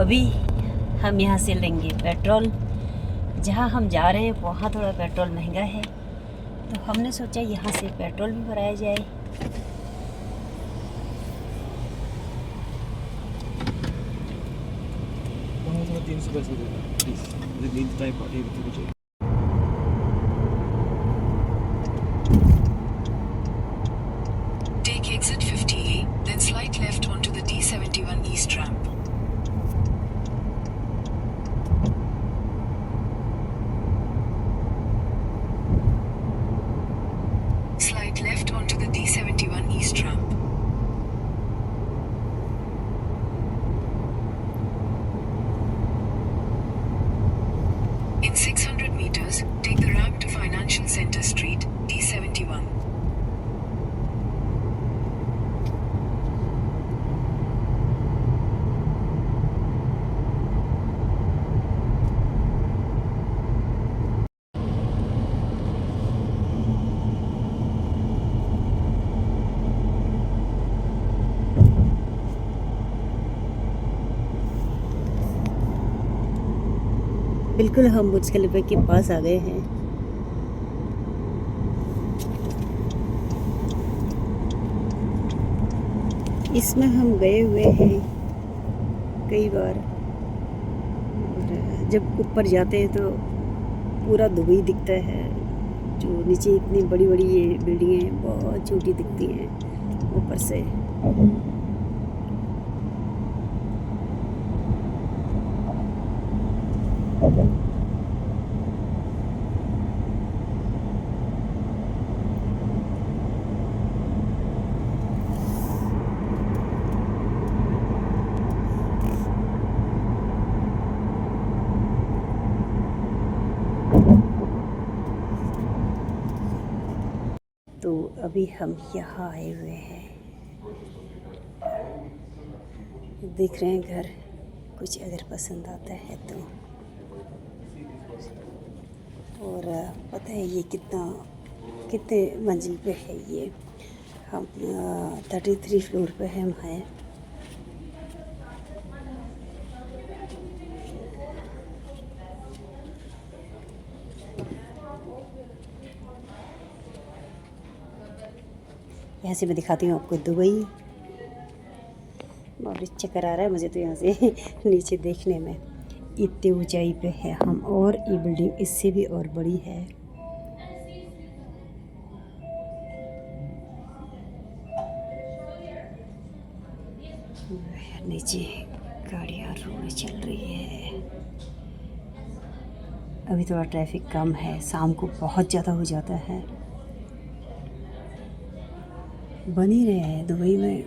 अभी हम यहाँ से लेंगे पेट्रोल। जहाँ हम जा रहे हैं वहाँ थोड़ा पेट्रोल महंगा है, तो हमने सोचा यहाँ से पेट्रोल भी भराया जाए। वहाँ थोड़ा 300 पैसे देना प्लीज़, मुझे नींद टाइम पार्टी भी चाहिए। Take exit 50A, then slide left onto the D71 East ramp. Slide left onto the D71 East ramp. In 600 meters, take the ramp to Financial Center Street, D71. बिल्कुल हम बुर्ज खलीफा के पास आ गए हैं। इसमें हम गए हुए हैं कई बार, और जब ऊपर जाते हैं तो पूरा दुबई दिखता है। जो नीचे इतनी बड़ी बड़ी ये बिल्डिंगें बहुत छोटी दिखती हैं ऊपर से। तो अभी हम यहाँ आए हुए हैं, देख रहे हैं घर। कुछ अगर पसंद आता है तो। और पता है ये कितने मंजिल पे है ये? हम 33 फ्लोर पे हम हैं। यहाँ से मैं दिखाती हूँ आपको दुबई। और चक्कर आ रहा है मुझे तो यहाँ से नीचे देखने में। इतनी ऊंचाई पे है हम, और ये बिल्डिंग इससे भी और बड़ी है। नीचे गाड़ियाँ रोड चल रही है। अभी थोड़ा ट्रैफिक कम है, शाम को बहुत ज़्यादा हो जाता है। बन ही रहे हैं दुबई में,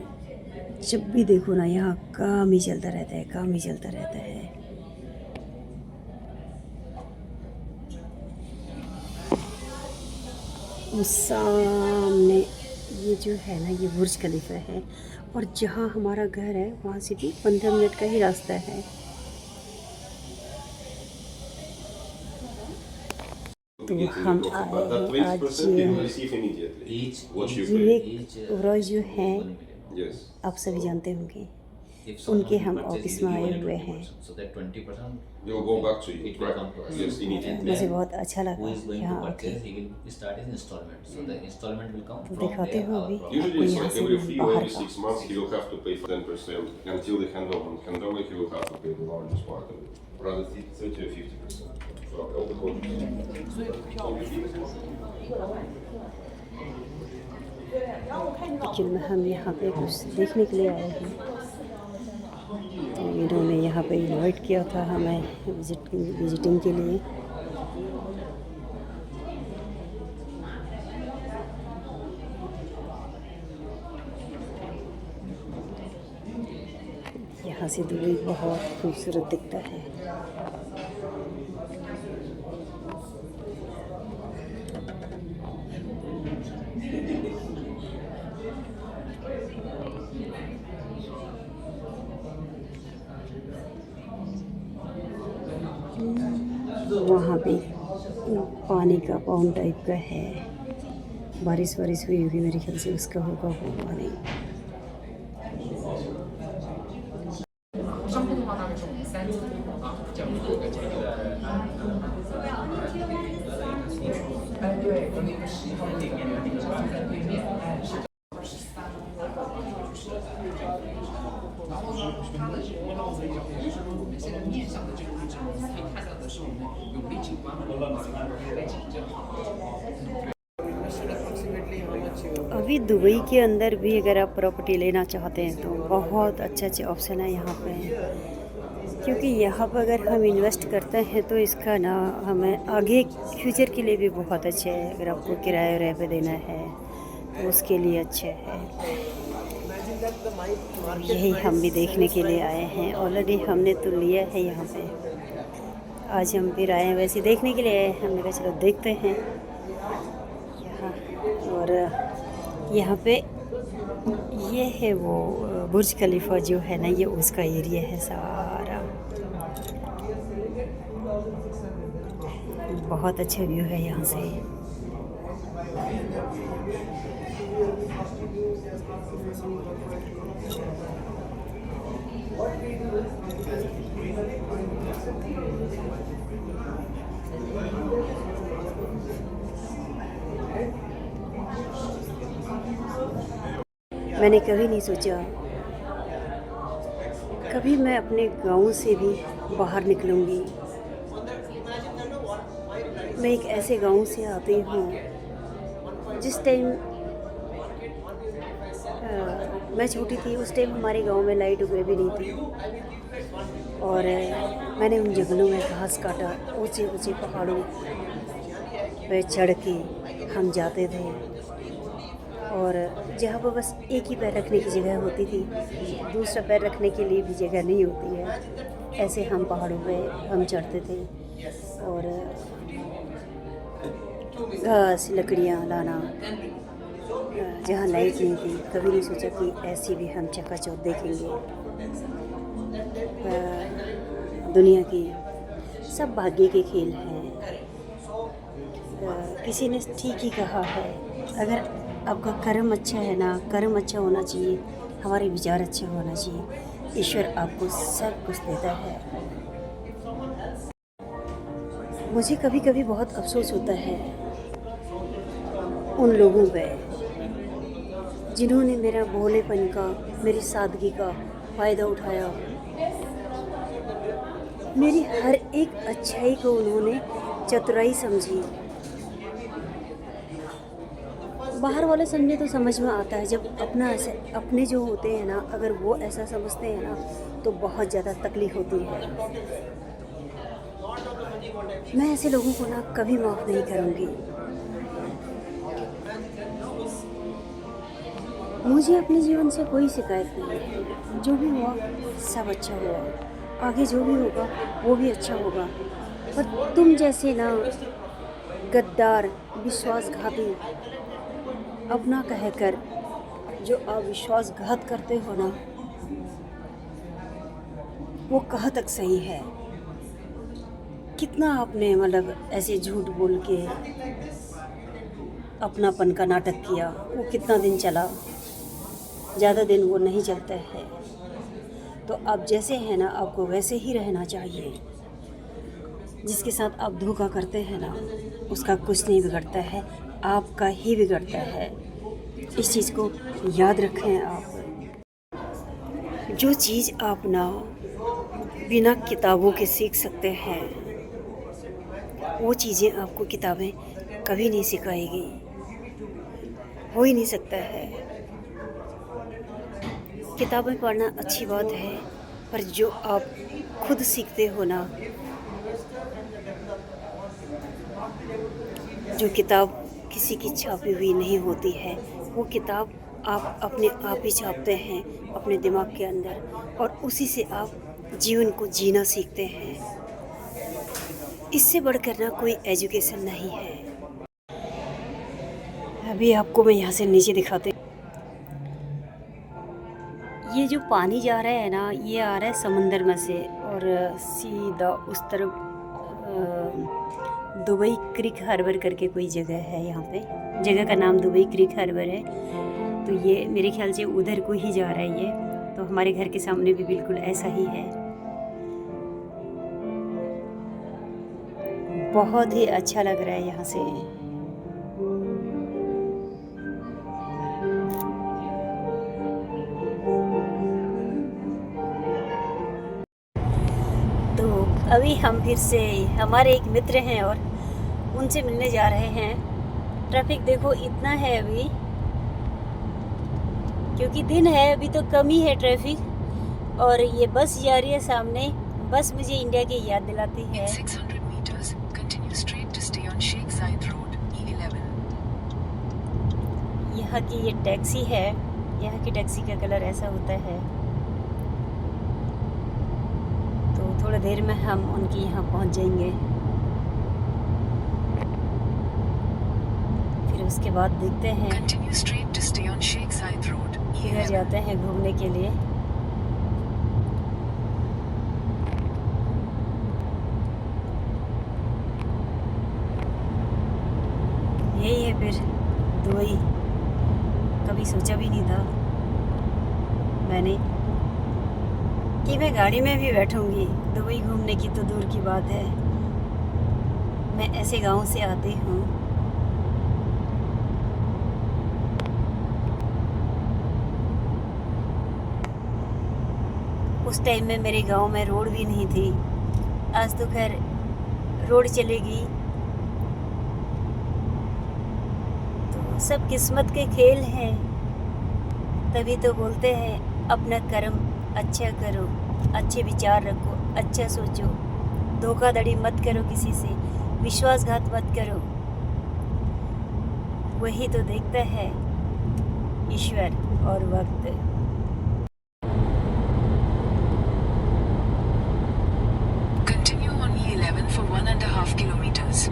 जब भी देखो ना यहाँ काम ही चलता रहता है, काम ही चलता रहता है। उस सामने ये जो है ना, ये बुर्ज खलीफा है, और जहाँ हमारा घर है वहाँ से भी 15 मिनट का ही रास्ता है। तो हम आए हैं आज रोज जो हैं, आप सभी जानते होंगे, उनके हम ऑफिस में आए हुए हैं। मुझे बहुत अच्छा लगा यहाँ आके। तो दिखाते हो अभी आपको यहाँ से बाहर लेकिन हम यहाँ पे कुछ देखने के लिए आए हैं। तो इन्होंने यहाँ पे इनवाइट किया था हमें विजिटिंग के लिए। यहाँ से दुबई बहुत खूबसूरत दिखता है। वहाँ पे पानी का पाउंड टाइप का है। बारिश हुई होगी मेरे ख्याल से, उसका होगा वो पानी। अभी दुबई के अंदर भी अगर आप प्रॉपर्टी लेना चाहते हैं तो बहुत अच्छे अच्छे ऑप्शन है यहाँ पे, क्योंकि यहाँ पर अगर हम इन्वेस्ट करते हैं तो इसका ना हमें आगे फ्यूचर के लिए भी बहुत अच्छे है। अगर आपको किराए वराए पे देना है तो उसके लिए अच्छे है। यही हम भी देखने के लिए आए हैं। ऑलरेडी हमने तो लिया है यहाँ पे, आज हम फिर आए हैं वैसे देखने के लिए आए हैं। हमने कहा चलो देखते हैं यहाँ। और यहाँ पे ये है वो बुर्ज खलीफा जो है ना, ये उसका एरिया है सारा। बहुत अच्छा व्यू है यहाँ से। मैंने कभी नहीं सोचा कभी मैं अपने गांव से भी बाहर निकलूंगी। मैं एक ऐसे गांव से आती हूँ जिस टाइम मैं छोटी थी, उस टाइम हमारे गांव में लाइट वगैरह भी नहीं थी। और मैंने उन जंगलों में घास काटा, ऊंचे ऊंचे पहाड़ों पे चढ़ के हम जाते थे। और जहाँ पर बस एक ही पैर रखने की जगह होती थी, दूसरा पैर रखने के लिए भी जगह नहीं होती है, ऐसे हम पहाड़ों पे हम चढ़ते थे। और घास लकड़ियाँ लाना, जहाँ लाइट नहीं थी, कभी नहीं सोचा कि ऐसी भी हम चकाचौंध देखेंगे। दुनिया की सब भाग्य के खेल हैं। किसी ने ठीक ही कहा है, अगर आपका कर्म अच्छा है ना, कर्म अच्छा होना चाहिए, हमारे विचार अच्छे होना चाहिए, ईश्वर आपको सब कुछ देता है। मुझे कभी कभी बहुत अफसोस होता है उन लोगों पे जिन्होंने मेरा भोलेपन का, मेरी सादगी का फ़ायदा उठाया। मेरी हर एक अच्छाई को उन्होंने चतुराई समझी। बाहर वाले समझे तो समझ में आता है, जब अपना ऐसे अपने जो होते हैं ना, अगर वो ऐसा समझते हैं ना तो बहुत ज़्यादा तकलीफ़ होती है। मैं ऐसे लोगों को ना कभी माफ़ नहीं करूँगी। मुझे अपने जीवन से कोई शिकायत नहीं है। जो भी हुआ सब अच्छा हुआ, आगे जो भी होगा वो भी अच्छा होगा। पर तुम जैसे ना गद्दार, विश्वासघाती, अपना कहकर जो आप विश्वासघात करते हो ना, वो कहाँ तक सही है? कितना आपने मतलब ऐसे झूठ बोल के अपनापन का नाटक किया, वो कितना दिन चला? ज़्यादा दिन वो नहीं चलता है। तो आप जैसे हैं ना, आपको वैसे ही रहना चाहिए। जिसके साथ आप धोखा करते हैं ना, उसका कुछ नहीं बिगड़ता है, आपका ही बिगड़ता है। इस चीज़ को याद रखें आप। जो चीज़ आप ना बिना किताबों के सीख सकते हैं, वो चीज़ें आपको किताबें कभी नहीं सिखाएगी, हो ही नहीं सकता है। किताबें पढ़ना अच्छी बात है, पर जो आप खुद सीखते हो ना, जो किताब किसी की छापी हुई नहीं होती है, वो किताब आप अपने आप ही छापते हैं अपने दिमाग के अंदर, और उसी से आप जीवन को जीना सीखते हैं। इससे बढ़कर ना कोई एजुकेशन नहीं है। अभी आपको मैं यहाँ से नीचे दिखाते। ये जो पानी जा रहा है ना, ये आ रहा है समंदर में से, और सीधा उस तरफ दुबई क्रिक हार्बर करके कोई जगह है। यहाँ पे जगह का नाम दुबई क्रिक हार्बर है। तो ये मेरे ख्याल से उधर को ही जा रहा है। ये तो हमारे घर के सामने भी बिल्कुल ऐसा ही है। बहुत ही अच्छा लग रहा है यहाँ से। तो अभी हम फिर से हमारे एक मित्र हैं और उनसे मिलने जा रहे हैं। ट्रैफिक देखो इतना है अभी, क्योंकि दिन है अभी तो कम ही है ट्रैफिक। और ये बस जा रही है सामने, बस मुझे इंडिया की याद दिलाती है। In 600 meters, continue straight to stay on Sheikh Zayed Road, E11. यहाँ की ये टैक्सी है, यहाँ की टैक्सी का कलर ऐसा होता है। तो थोड़ी देर में हम उनके यहाँ पहुँच जाएंगे, फिर उसके बाद देखते हैं Continue straight to stay on Sheikh Zayed Road, किधर E11. जाते हैं घूमने के लिए। यही है फिर दुबई। कभी सोचा भी नहीं था मैंने कि मैं गाड़ी में भी बैठूंगी। दुबई घूमने की तो दूर की बात है, मैं ऐसे गांव से आती हूँ। उस टाइम में मेरे गांव में रोड भी नहीं थी, आज तो खैर रोड चलेगी। तो सब किस्मत के खेल हैं, तभी तो बोलते हैं अपना कर्म अच्छा करो, अच्छे विचार रखो, अच्छा सोचो, धोखाधड़ी मत करो, किसी से विश्वासघात मत करो। वही तो देखता है ईश्वर और वक्त। Continue on E11 for 1.5 kilometers.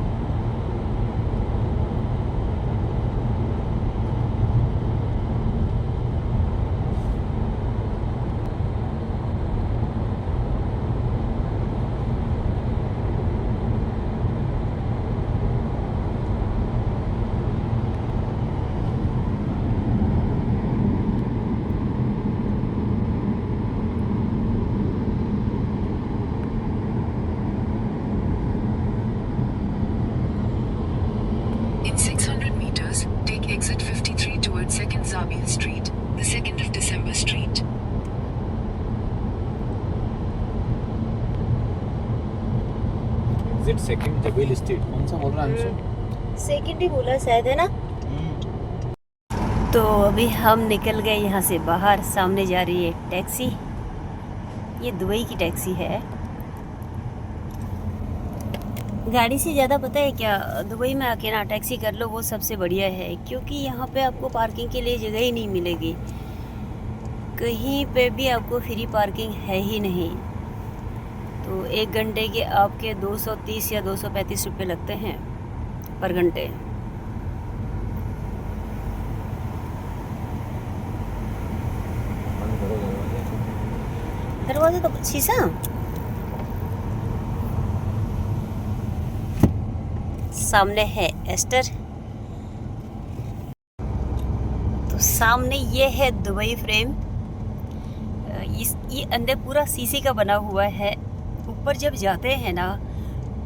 In 600 meters, take exit 53 towards 2nd Zabil Street, the 2nd of December Street. Exit second Zabeel Street. कौन सा बोल रहा है अंशु? सेकंड ही बोला शायद, है ना। तो अभी हम निकल गए यहाँ से बाहर। सामने जा रही है टैक्सी, ये दुबई की टैक्सी है। गाड़ी से ज़्यादा पता है क्या, दुबई में आके ना टैक्सी कर लो, वो सबसे बढ़िया है। क्योंकि यहाँ पे आपको पार्किंग के लिए जगह ही नहीं मिलेगी, कहीं पे भी आपको फ्री पार्किंग है ही नहीं। तो 1 घंटे के आपके 230 या 235 रुपये लगते हैं पर घंटे। दरवाजा तो शीशा। सामने है एस्टर। तो सामने ये है दुबई फ्रेम। ये अंदर पूरा शीशे का बना हुआ है। ऊपर जब जाते हैं ना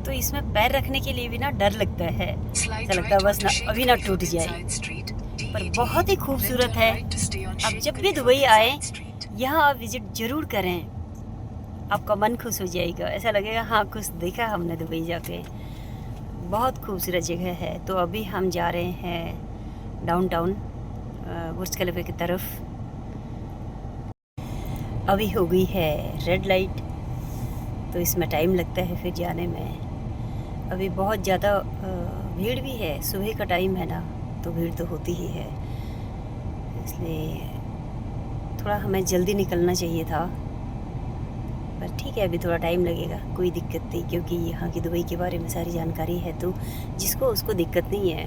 तो इसमें पैर रखने के लिए भी ना डर लगता है, ऐसा लगता है बस ना अभी ना टूट जाए। पर बहुत ही खूबसूरत है। आप जब भी दुबई आए यहाँ आप विजिट ज़रूर करें, आपका मन खुश हो जाएगा। ऐसा लगेगा हाँ कुछ देखा हमने दुबई जाके। बहुत खूबसूरत जगह है। तो अभी हम जा रहे हैं डाउनटाउन बुर्ज खलीफा की तरफ। अभी हो गई है रेड लाइट, तो इसमें टाइम लगता है फिर जाने में। अभी बहुत ज़्यादा भीड़ भी है, सुबह का टाइम है ना, तो भीड़ तो होती ही है। इसलिए थोड़ा हमें जल्दी निकलना चाहिए था, पर ठीक है अभी थोड़ा टाइम लगेगा, कोई दिक्कत नहीं। क्योंकि यहाँ की दुबई के बारे में सारी जानकारी है, तो जिसको उसको दिक्कत नहीं है।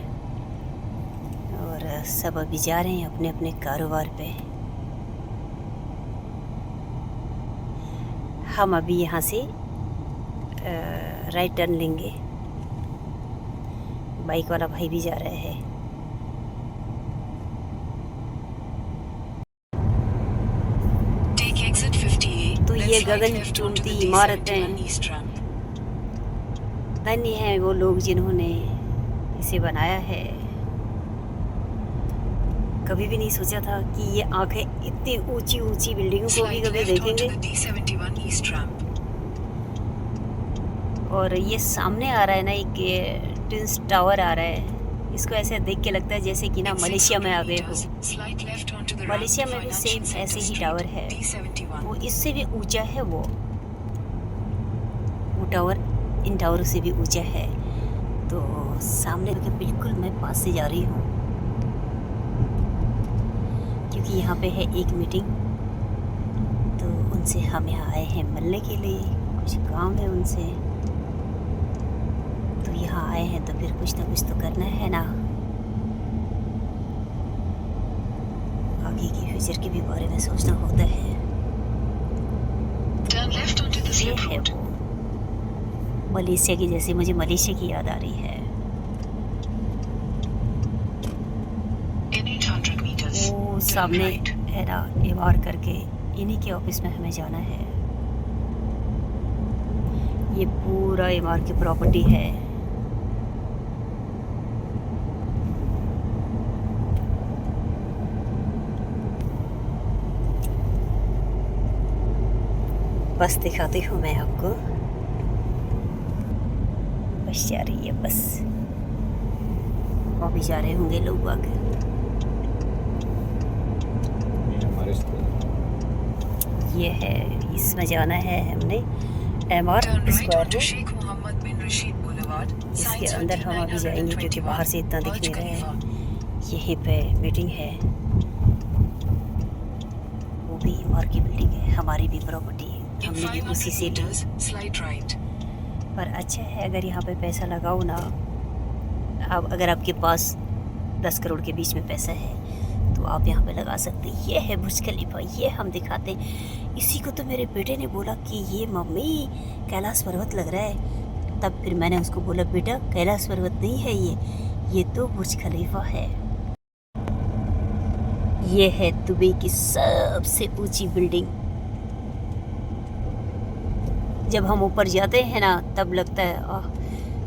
और सब अभी जा रहे हैं अपने अपने कारोबार पे। हम अभी यहाँ से राइट टर्न लेंगे। बाइक वाला भाई भी जा रहे हैं। तो ये गगन चुनती इमारतें, धन्य हैं वो लोग जिन्होंने इसे बनाया है। कभी भी नहीं सोचा था कि ये आंखें इतनी ऊंची ऊंची बिल्डिंगों को भी कभी देखेंगे। और ये सामने आ रहा है ना एक ट्विंस टावर आ रहा है, इसको ऐसे देख के लगता है जैसे कि ना मलेशिया में आ गए हो। मलेशिया में भी सेम ऐसे ही टावर है, वो इससे भी ऊंचा है वो टावर इन टावरों से भी ऊंचा है। तो सामने के बिल्कुल मैं पास से जा रही हूँ, क्योंकि यहाँ पे है एक मीटिंग, तो उनसे हम यहाँ आए हैं मिलने के लिए, कुछ काम है उनसे, तो यहाँ आए हैं तो फिर कुछ ना कुछ तो करना है ना, आगे की फ्यूचर के भी बारे में सोचना होता है। ये है वो मलेशिया की, जैसे मुझे मलेशिया की याद आ रही है। वो सामने है ना एवार करके, इन्हीं के ऑफिस में हमें जाना है। ये पूरा एवार की प्रॉपर्टी है। बस दिखाती हूँ मैं आपको, बस जा रही है बस, और भी जा रहे होंगे लोग आगे। ये है, इसमें जाना है हमने एमआर स्क्वायर में, इसके अंदर हम अभी जाएंगे क्योंकि बाहर से इतना दिख नहीं रहा है। यहीं पे मीटिंग है, वो भी एमआर की बिल्डिंग है, हमारी भी प्रॉपर्टी है, हमने भी उसी से ली। पर अच्छा है अगर यहाँ पे पैसा लगाओ ना, अब अगर आपके पास 10 करोड़ के बीच में पैसा है तो आप यहाँ पे लगा सकते हैं। ये है बुर्ज खलीफा, ये हम दिखाते हैं। इसी को तो मेरे बेटे ने बोला कि ये मम्मी कैलाश पर्वत लग रहा है, तब फिर मैंने उसको बोला बेटा कैलाश पर्वत नहीं है ये तो बुर्ज खलीफा है। ये है दुबई की सबसे ऊंची बिल्डिंग। जब हम ऊपर जाते हैं ना तब लगता है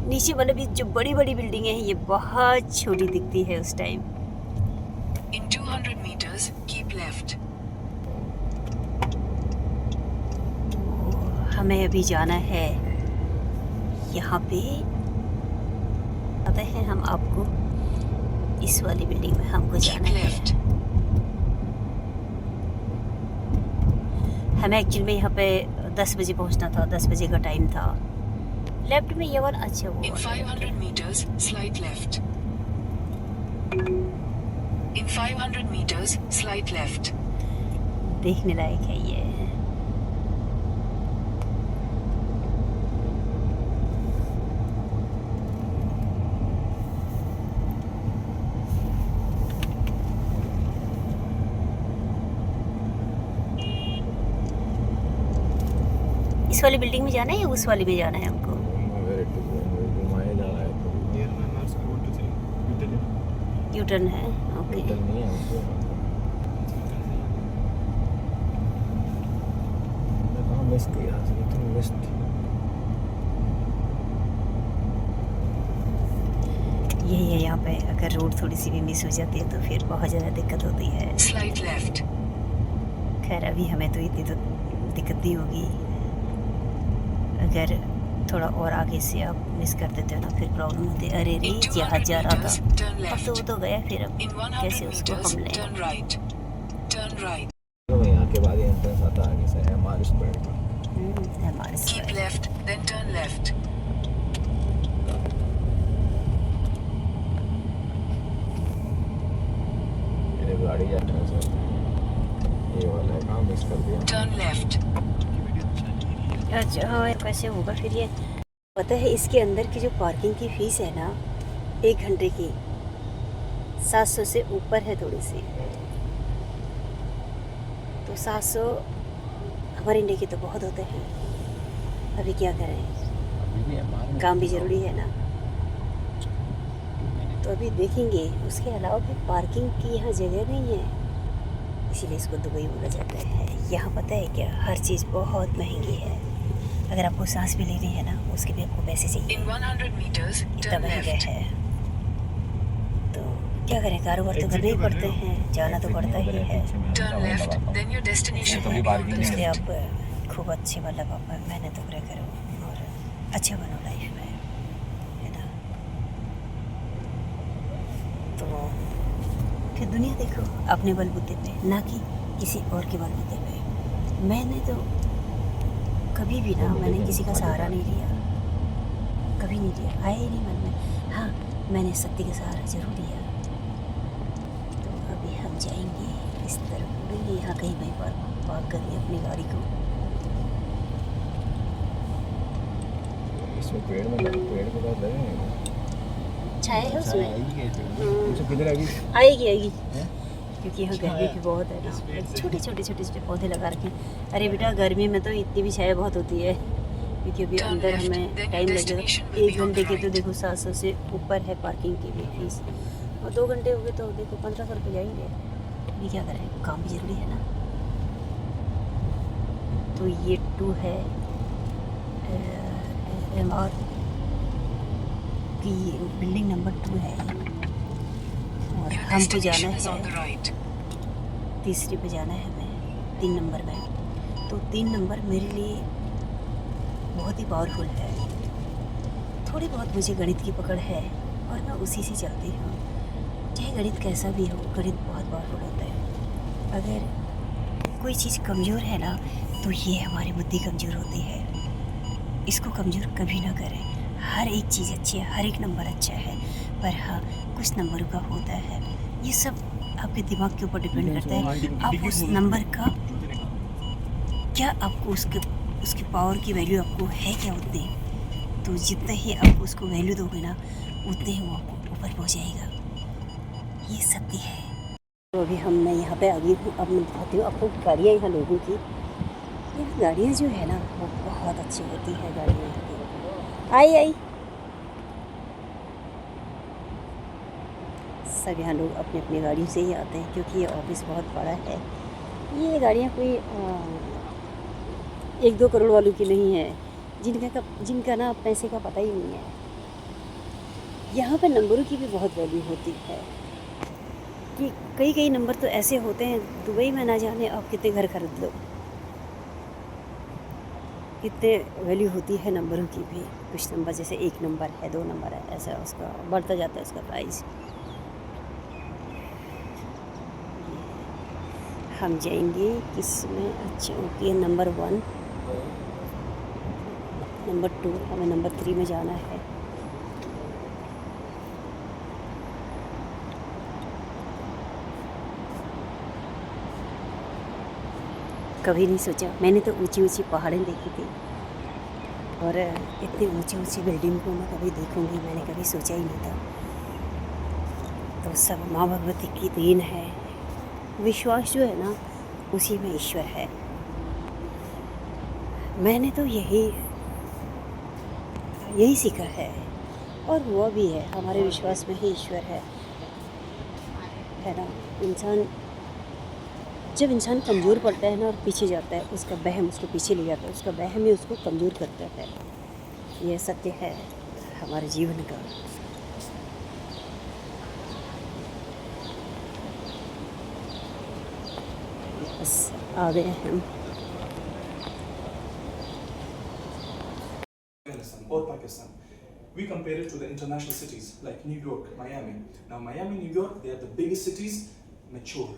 नीचे वाले भी जो बड़ी बड़ी बिल्डिंगें हैं ये बहुत छोटी दिखती है उस time. In 200 meters, keep left. तो हमें अभी जाना है यहाँ पे, पता है हम आपको इस वाली बिल्डिंग में हमको जाना है। हमें एक्चुअली में यहाँ पे 10 बजे पहुँचना था, 10 बजे का टाइम था। लेफ्ट में ये वाला अच्छा वो In 500 meters, slight left. In 500 meters, slight left. देखने लायक है ये। इस वाली बिल्डिंग में जाना है या उस वाली में जाना है हमको? यू टर्न है, ओके। यही है यहाँ पे, अगर रोड थोड़ी सी भी मिस हो जाती है तो फिर बहुत ज़्यादा दिक्कत होती है। Slight left. खैर अभी हमें तो इतनी तो दिक्कत नहीं होगी, अगर थोड़ा और आगे से आप मिस कर देते हो ना फिर प्रॉब्लम होती है। अरे रे जहाँ जा रहा था अब तो वो तो गया, फिर अब In 100 कैसे उसको meters, हम लें? turn right. Turn right. यहाँ के बाद एंट्रेंस आता आगे से एमआर स्क्वायर का। हमारे Keep left, then turn left. मेरे गाड़ी जाता है सर, ये वाला है, कहाँ मिस कर दिया। Turn left. अच्छा हाँ, कैसे होगा फिर ये? पता है इसके अंदर की जो पार्किंग की फ़ीस है ना 1 घंटे की 700 से ऊपर है थोड़ी सी, तो 700 हमारे इंडिया के तो बहुत होते हैं। अभी क्या करें, काम भी ज़रूरी है ना, तो अभी देखेंगे। उसके अलावा भी पार्किंग की यहाँ जगह नहीं है, इसीलिए इसको दुबई बोला जाता है। यहाँ पता है क्या, हर चीज़ बहुत महंगी है। अगर आपको सांस भी लेनी है ना उसके भी आपको पैसे चाहिए, In 100 meters, इतना turn महंगा left. है। तो क्या करें, कारोबार तो करने ही पड़ते हैं, जाना तो पड़ता ही है। Turn left, then your destination will be on the तो इसलिए left. आप खूब अच्छी मतलब आप मेहनत वगैरह करो और अच्छा बनो लाइफ में, है ना। तो फिर दुनिया देखो अपने बलबूते पे, ना कि किसी और के बलबूते पे। मैंने तो कभी भी ना, मैंने किसी का सहारा नहीं लिया, कभी नहीं लिया, आया ही नहीं मन में। हाँ, मैंने सत्य का सहारा जरूर लिया। तो अभी हम जाएंगे इस तरफ, मुड़ेंगे यहाँ कहीं वहीं पर पार्क करेंगे अपनी गाड़ी को। इसमें पेड़ के बाद लगेंगे छाया है उसमें, किधर अभी आएगी आएगी, हैं? क्योंकि यहाँ गर्मी भी बहुत है ना। छोटे छोटे छोटे छोटे पौधे लगा रखे हैं। अरे बेटा, गर्मी में तो इतनी भी छाया बहुत होती है, क्योंकि अभी अंदर हमें टाइम लगेगा। 1 घंटे के तो देखो 700 से ऊपर है पार्किंग की भी फीस, और 2 घंटे हो गए तो देखो 1500 रुपये जाएंगे। अभी क्या करें, काम भी ज़रूरी है ना। तो ये 2 है MR की बिल्डिंग नंबर 2 है ये। और Your हमको जाना destination is on the है right. तीसरी पे, जाना है हमें 3 नंबर में। तो 3 नंबर मेरे लिए बहुत ही पावरफुल है। थोड़ी बहुत मुझे गणित की पकड़ है और मैं उसी से चलती हूँ। चाहे गणित कैसा भी हो, गणित बहुत पावरफुल होता है। अगर कोई चीज़ कमज़ोर है ना, तो ये हमारी बुद्धि कमज़ोर होती है। इसको कमज़ोर कभी ना करें। हर एक चीज़ अच्छी है, हर एक नंबर अच्छा है, पर हाँ, कुछ नंबरों का होता है। ये सब आपके दिमाग के ऊपर डिपेंड करता है। आप उस नंबर का क्या, आपको उसके पावर की वैल्यू आपको है क्या उतनी, तो जितना ही आप उसको वैल्यू दोगे ना, उतने ही वो आपको ऊपर पहुँचाएगा। ये सत्य है। तो अभी मैं यहाँ पे आ गई हूँ। अब मैं दिखाती हूँ आपको गाड़ियाँ यहाँ लोगों की। यहाँ गाड़ियाँ जो है ना, वो बहुत अच्छी होती है गाड़ियाँ यहाँ की। आई सब यहाँ लोग अपनी अपनी गाड़ियों से ही आते हैं, क्योंकि ये ऑफिस बहुत बड़ा है। ये गाड़ियाँ कोई 1-2 करोड़ वालों की नहीं है, जिनका ना पैसे का पता ही नहीं है। यहाँ पे नंबरों की भी बहुत वैल्यू होती है, कि कई नंबर तो ऐसे होते हैं, दुबई में ना जाने आप कितने घर खरीद लो, कितने वैल्यू होती है नंबरों की भी। कुछ नंबर जैसे 1 नंबर है, 2 नंबर है, ऐसा उसका बढ़ता जाता है उसका प्राइस। हम जाएंगे किसमें, अच्छा ओके, नंबर 1, नंबर 2, हमें नंबर 3 में जाना है। कभी नहीं सोचा, मैंने तो ऊंची ऊंची पहाड़ें देखी थी, और इतनी ऊंची ऊंची बिल्डिंग को मैं कभी देखूंगी, मैंने कभी सोचा ही नहीं था। तो सब माँ भगवती की देन है। विश्वास जो है ना, उसी में ईश्वर है। मैंने तो यही सीखा है, और हुआ भी है। हमारे विश्वास में ही ईश्वर है ना। जब इंसान कमज़ोर पड़ता है ना और पीछे जाता है, उसका वहम उसको पीछे ले जाता है, उसका वहम ही उसको कमज़ोर करता है। यह सत्य है हमारे जीवन का। बस आ गए हम। Afghanistan or Pakistan. We compare it to the international cities like New York, Miami. Now, Miami, New York, they are the biggest cities, mature.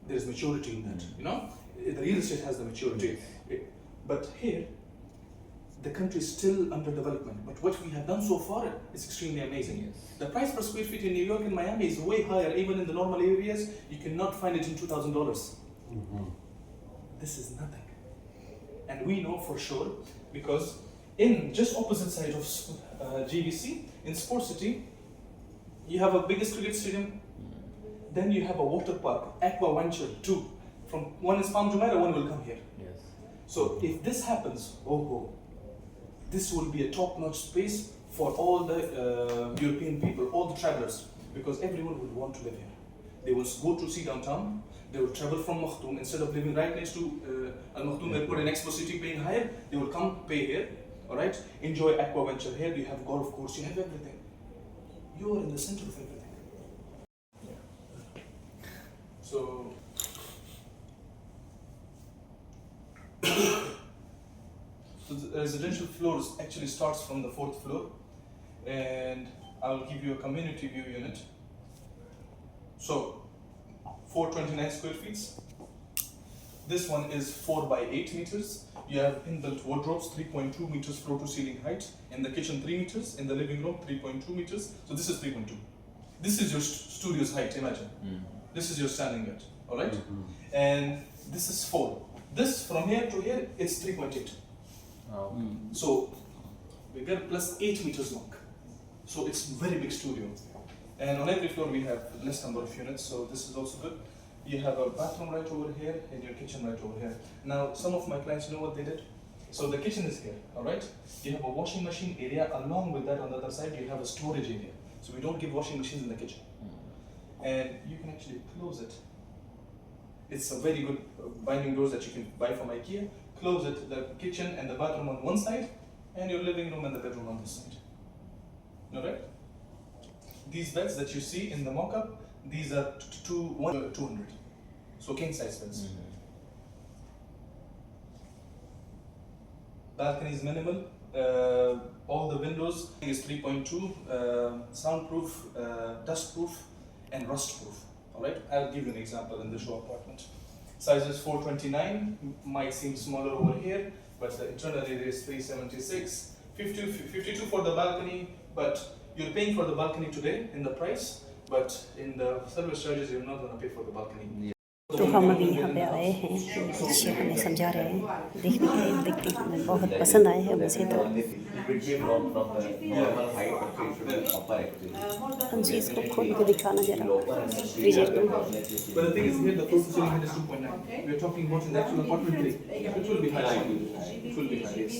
There is maturity in that, you know? The real estate has the maturity. But here, the country is still under development. But what we have done so far is extremely amazing. The price per square feet in New York and Miami is way higher. Even in the normal areas, you cannot find it in $2,000. This is nothing. And we know for sure because in just opposite side of GVC, in Sports City, you have a biggest cricket stadium. Then you have a water park, Aqua Venture 2. From one is Palm Jumeirah, one will come here. Yes. So if this happens, this will be a top-notch space for all the European people, all the travelers, because everyone will want to live here. They will go to see downtown. They will travel from Makhtoum instead of living right next to Al Makhtoum Airport in Expo City, paying higher. They will come pay here. All right. Enjoy Aqua Venture here. You have golf course. You have everything. You are in the center of everything. So. So the residential floors actually starts from the 4th floor, and I'll give you a community view unit. So 429 square feet. This one is 4 by 8 meters. You have inbuilt wardrobes, 3.2 meters floor to ceiling height. In the kitchen, 3 meters. In the living room, 3.2 meters. So this is 3.2. This is your studio's height, imagine. This is your standing bed, all right? And this is 4. This from here to here, it's 3.8. So bigger plus 8 meters long. So it's very big studio. And on every floor we have less number of units, so this is also good. You have a bathroom right over here and your kitchen right over here. Now some of my clients know what they did. So the kitchen is here, all right? You have a washing machine area. Along with that on the other side you have a storage area. So we don't give washing machines in the kitchen. And you can actually close it. It's a very good binding doors that you can buy from IKEA. Close it, the kitchen and the bathroom on one side, and your living room and the bedroom on this side. Alright? These beds that you see in the mock-up, these are 200. So king size beds. Balcony is minimal. All the windows is 3.2, soundproof, dustproof, and rustproof. Alright, I'll give you an example in the show apartment. Size is 429, might seem smaller over here, but the internal area is 376. 52 for the balcony, but you're paying for the balcony today in the price, but in the service charges you're not going to pay for the balcony. तो हम अभी यहाँ पे आए हैं, कुछ हमें समझा रहे हैं, देखने के लिए देखते हमें बहुत पसंद आए हैं मुझे तो हम चीज़ को खोल के दिखाना जरा फ्रीजर को. But the thing is here, the floor to ceiling height is 2.9. We are talking about in the actual apartment 3. It will be high. It will be high, yes.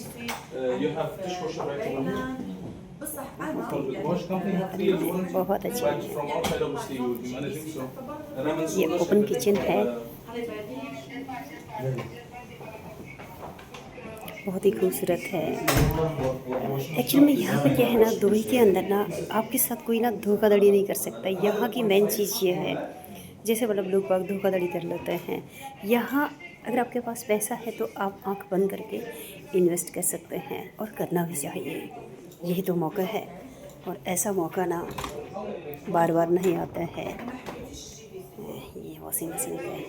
You have dishwasher right over here. Wash company have 3 years warranty. बहुत अच्छी But है. from outside obviously you will be managing, so ये open kitchen है, बहुत ही खूबसूरत है. Actually में यहाँ पर क्या है ना, दुबई के अंदर ना आपके साथ कोई ना धोखाधड़ी नहीं कर सकता. यहाँ की मेन चीज़ ये है, जैसे मतलब लोग बाग धोखाधड़ी कर लेते हैं. यहाँ अगर आपके पास पैसा है तो आप आंख बंद करके इन्वेस्ट कर सकते हैं, और करना भी चाहिए. यही तो मौका है, और ऐसा मौका ना बार बार नहीं आता है. ये वॉशिंग मशीन का है.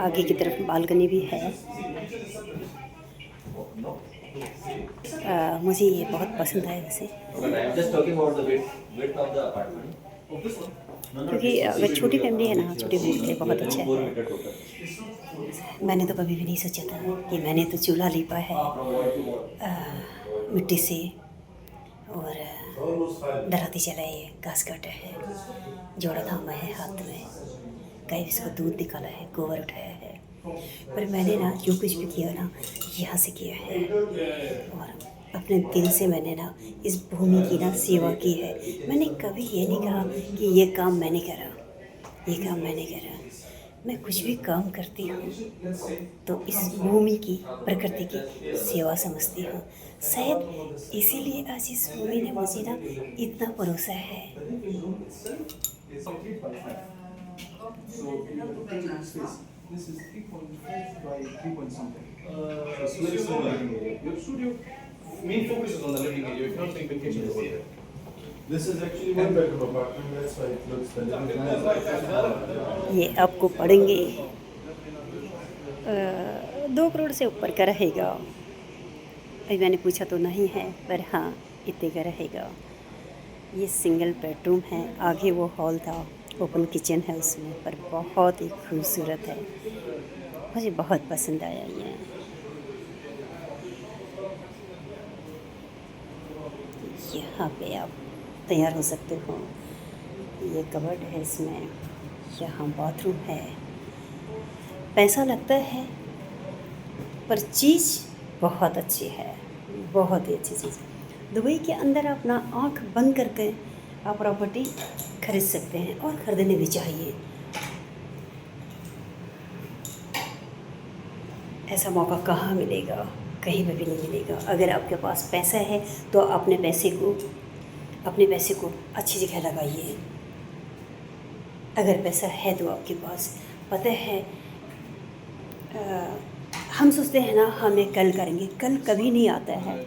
आगे की तरफ बालकनी भी है. मुझे ये बहुत पसंद आया वैसे, क्योंकि अगर छोटी फैमिली है ना, छोटे फैमिली के बहुत अच्छा है. मैंने तो कभी भी नहीं सोचा था कि मैंने तो चूल्हा लीपा है मिट्टी से, और दराती चलाई है, घास काटा है, जोड़ा थामा है हाथ में, गाय इसको दूध निकाला है, गोबर उठाया है. पर मैंने ना जो कुछ भी किया ना यहाँ से किया है, और अपने दिल से मैंने ना इस भूमि की ना सेवा की है. मैंने कभी ये नहीं कहा कि ये काम मैंने करा, ये काम मैंने करा. मैं कुछ भी काम करती हूँ तो इस भूमि की, प्रकृति की सेवा समझती हूँ. शायद इसीलिए आज इस भूमि ने मुझे ना इतना परोसा है. This is 3.5 by 3 point something. It's very small living area. Your studio main focus is on the living area. If you're not doing vacation over here. This is actually one bedroom apartment. That's why it looks the living room. ये आपको पड़ेंगे 2 करोड़ से ऊपर का रहेगा. अभी मैंने पूछा तो नहीं है, पर हाँ इतने का रहेगा. ये सिंगल बेडरूम है, आगे वो हॉल था, ओपन किचन है उसमें, पर बहुत ही खूबसूरत है. मुझे बहुत पसंद आया ये. यहाँ पे आप तैयार हो सकते हो. ये कबर्ड है इसमें, यहाँ बाथरूम है. पैसा लगता है पर चीज़ बहुत अच्छी है, बहुत ही अच्छी चीज़. दुबई के अंदर आप ना आँख बंद करके आप प्रॉपर्टी खरीद सकते हैं, और ख़रीदने भी चाहिए. ऐसा मौका कहाँ मिलेगा, कहीं पर भी नहीं मिलेगा. अगर आपके पास पैसा है तो अपने पैसे को अपने पैसे को अच्छी जगह लगाइए। अगर पैसा है तो आपके पास, पता है हम सोचते हैं ना हमें कल करेंगे, कल कभी नहीं आता है।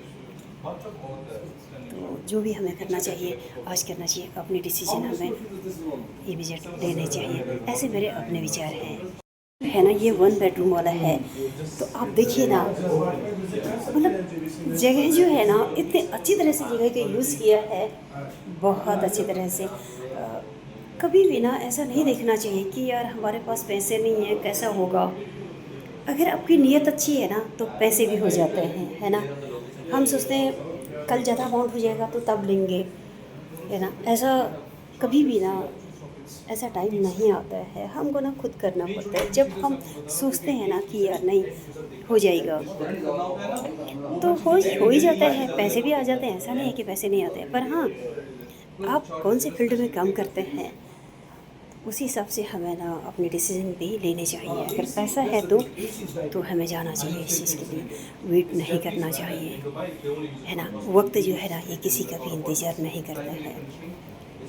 तो जो भी हमें करना चाहिए आज करना चाहिए। अपनी डिसीजन हमें इमीडिएट लेने चाहिए। ऐसे मेरे अपने विचार हैं। है ना, ये 1 बेडरूम वाला है। तो आप देखिए ना, मतलब जगह जो है ना इतने अच्छी तरह से जगह का यूज़ किया है, बहुत अच्छी तरह से। कभी भी ना ऐसा नहीं देखना चाहिए कि यार हमारे पास पैसे नहीं है, कैसा होगा। अगर आपकी नीयत अच्छी है ना तो पैसे भी हो जाते हैं, है ना। हम सोचते हैं कल ज़्यादा अमाउंट हो जाएगा तो तब लेंगे, है ना। ऐसा कभी भी ना ऐसा टाइम नहीं आता है। हमको ना खुद करना पड़ता है। जब हम सोचते हैं ना कि यार नहीं हो जाएगा तो हो ही जाता है, पैसे भी आ जाते हैं। ऐसा नहीं है कि पैसे नहीं आते हैं, पर हाँ आप कौन से फील्ड में काम करते हैं उसी हिसाब से हमें ना अपनी डिसीजन भी लेने चाहिए। अगर पैसा है तो हमें जाना चाहिए इस चीज़ के लिए, वेट नहीं करना चाहिए, है ना। वक्त जो है ना ये किसी का भी इंतज़ार नहीं करता है।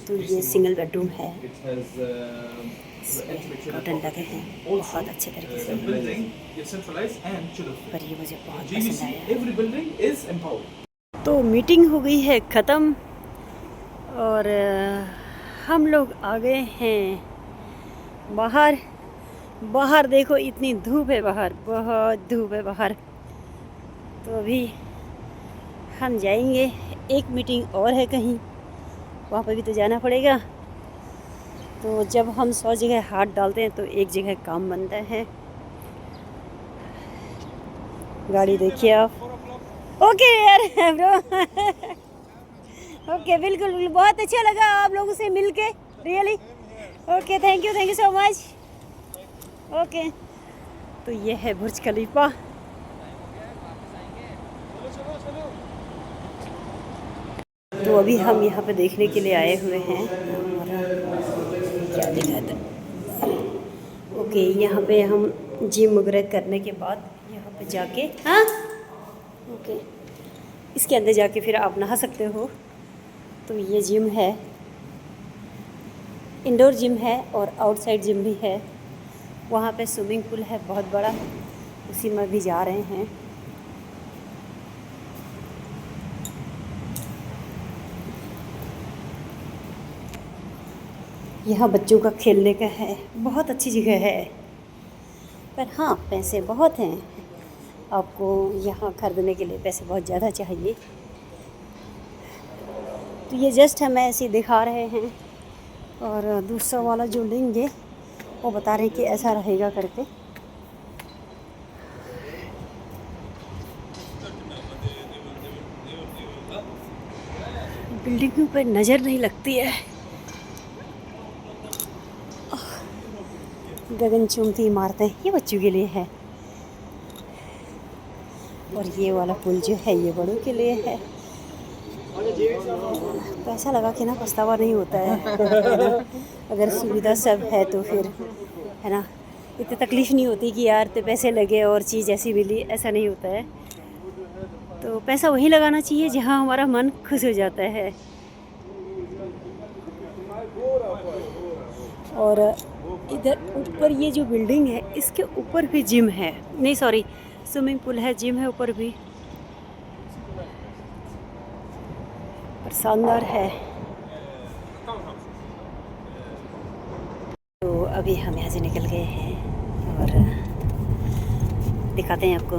तो ये सिंगल बेडरूम है, कर्टन लगे हैं बहुत अच्छे तरीके से, पर ये मुझे बहुत पसंद आया। तो मीटिंग हो गई है ख़त्म और हम लोग आ गए हैं बाहर। बाहर देखो इतनी धूप है, बाहर बहुत धूप है बाहर। तो अभी हम जाएंगे, एक मीटिंग और है कहीं, वहाँ पर भी तो जाना पड़ेगा। तो जब हम 100 जगह हाथ डालते हैं तो एक जगह काम बनता है। गाड़ी देखिए आप। ओके यार ब्रो ओके, बिल्कुल बिल्कुल, बहुत अच्छा लगा आप लोगों से मिलके, really. Okay, thank you so much. Okay, तो ये है बुर्ज खलीफा। तो अभी हम यहाँ पे देखने के लिए आए हुए हैं और क्या दिखा था। ओके, यहाँ पे हम जिम वगैरह करने के बाद यहाँ पे जाके, हाँ ओके, इसके अंदर जाके फिर आप नहा सकते हो। तो ये जिम है, इंडोर जिम है और आउटसाइड जिम भी है। वहाँ पे स्विमिंग पूल है बहुत बड़ा, उसी में भी जा रहे हैं। यहाँ बच्चों का खेलने का है, बहुत अच्छी जगह है। पर हाँ पैसे बहुत हैं, आपको यहाँ ख़रीदने के लिए पैसे बहुत ज़्यादा चाहिए। तो ये जस्ट हमें ऐसे दिखा रहे हैं और दूसरा वाला जो लेंगे वो बता रहे हैं कि ऐसा रहेगा करके। बिल्डिंगों पर नज़र नहीं लगती है, गगन चुम्बती इमारतें ये बच्चों के लिए है। और ये वाला पुल जो है ये बड़ों के लिए है। पैसा लगा के ना पछतावा नहीं होता है अगर सुविधा सब है तो फिर, है ना, इतनी तकलीफ़ नहीं होती कि यार तो पैसे लगे और चीज़ ऐसी मिली, ऐसा नहीं होता है। तो पैसा वहीं लगाना चाहिए जहाँ हमारा मन खुश हो जाता है। और इधर ऊपर ये जो बिल्डिंग है इसके ऊपर भी जिम है, नहीं सॉरी स्विमिंग पूल है, जिम है ऊपर भी, पर शानदार है। तो अभी हम यहाँ से निकल गए हैं और दिखाते हैं आपको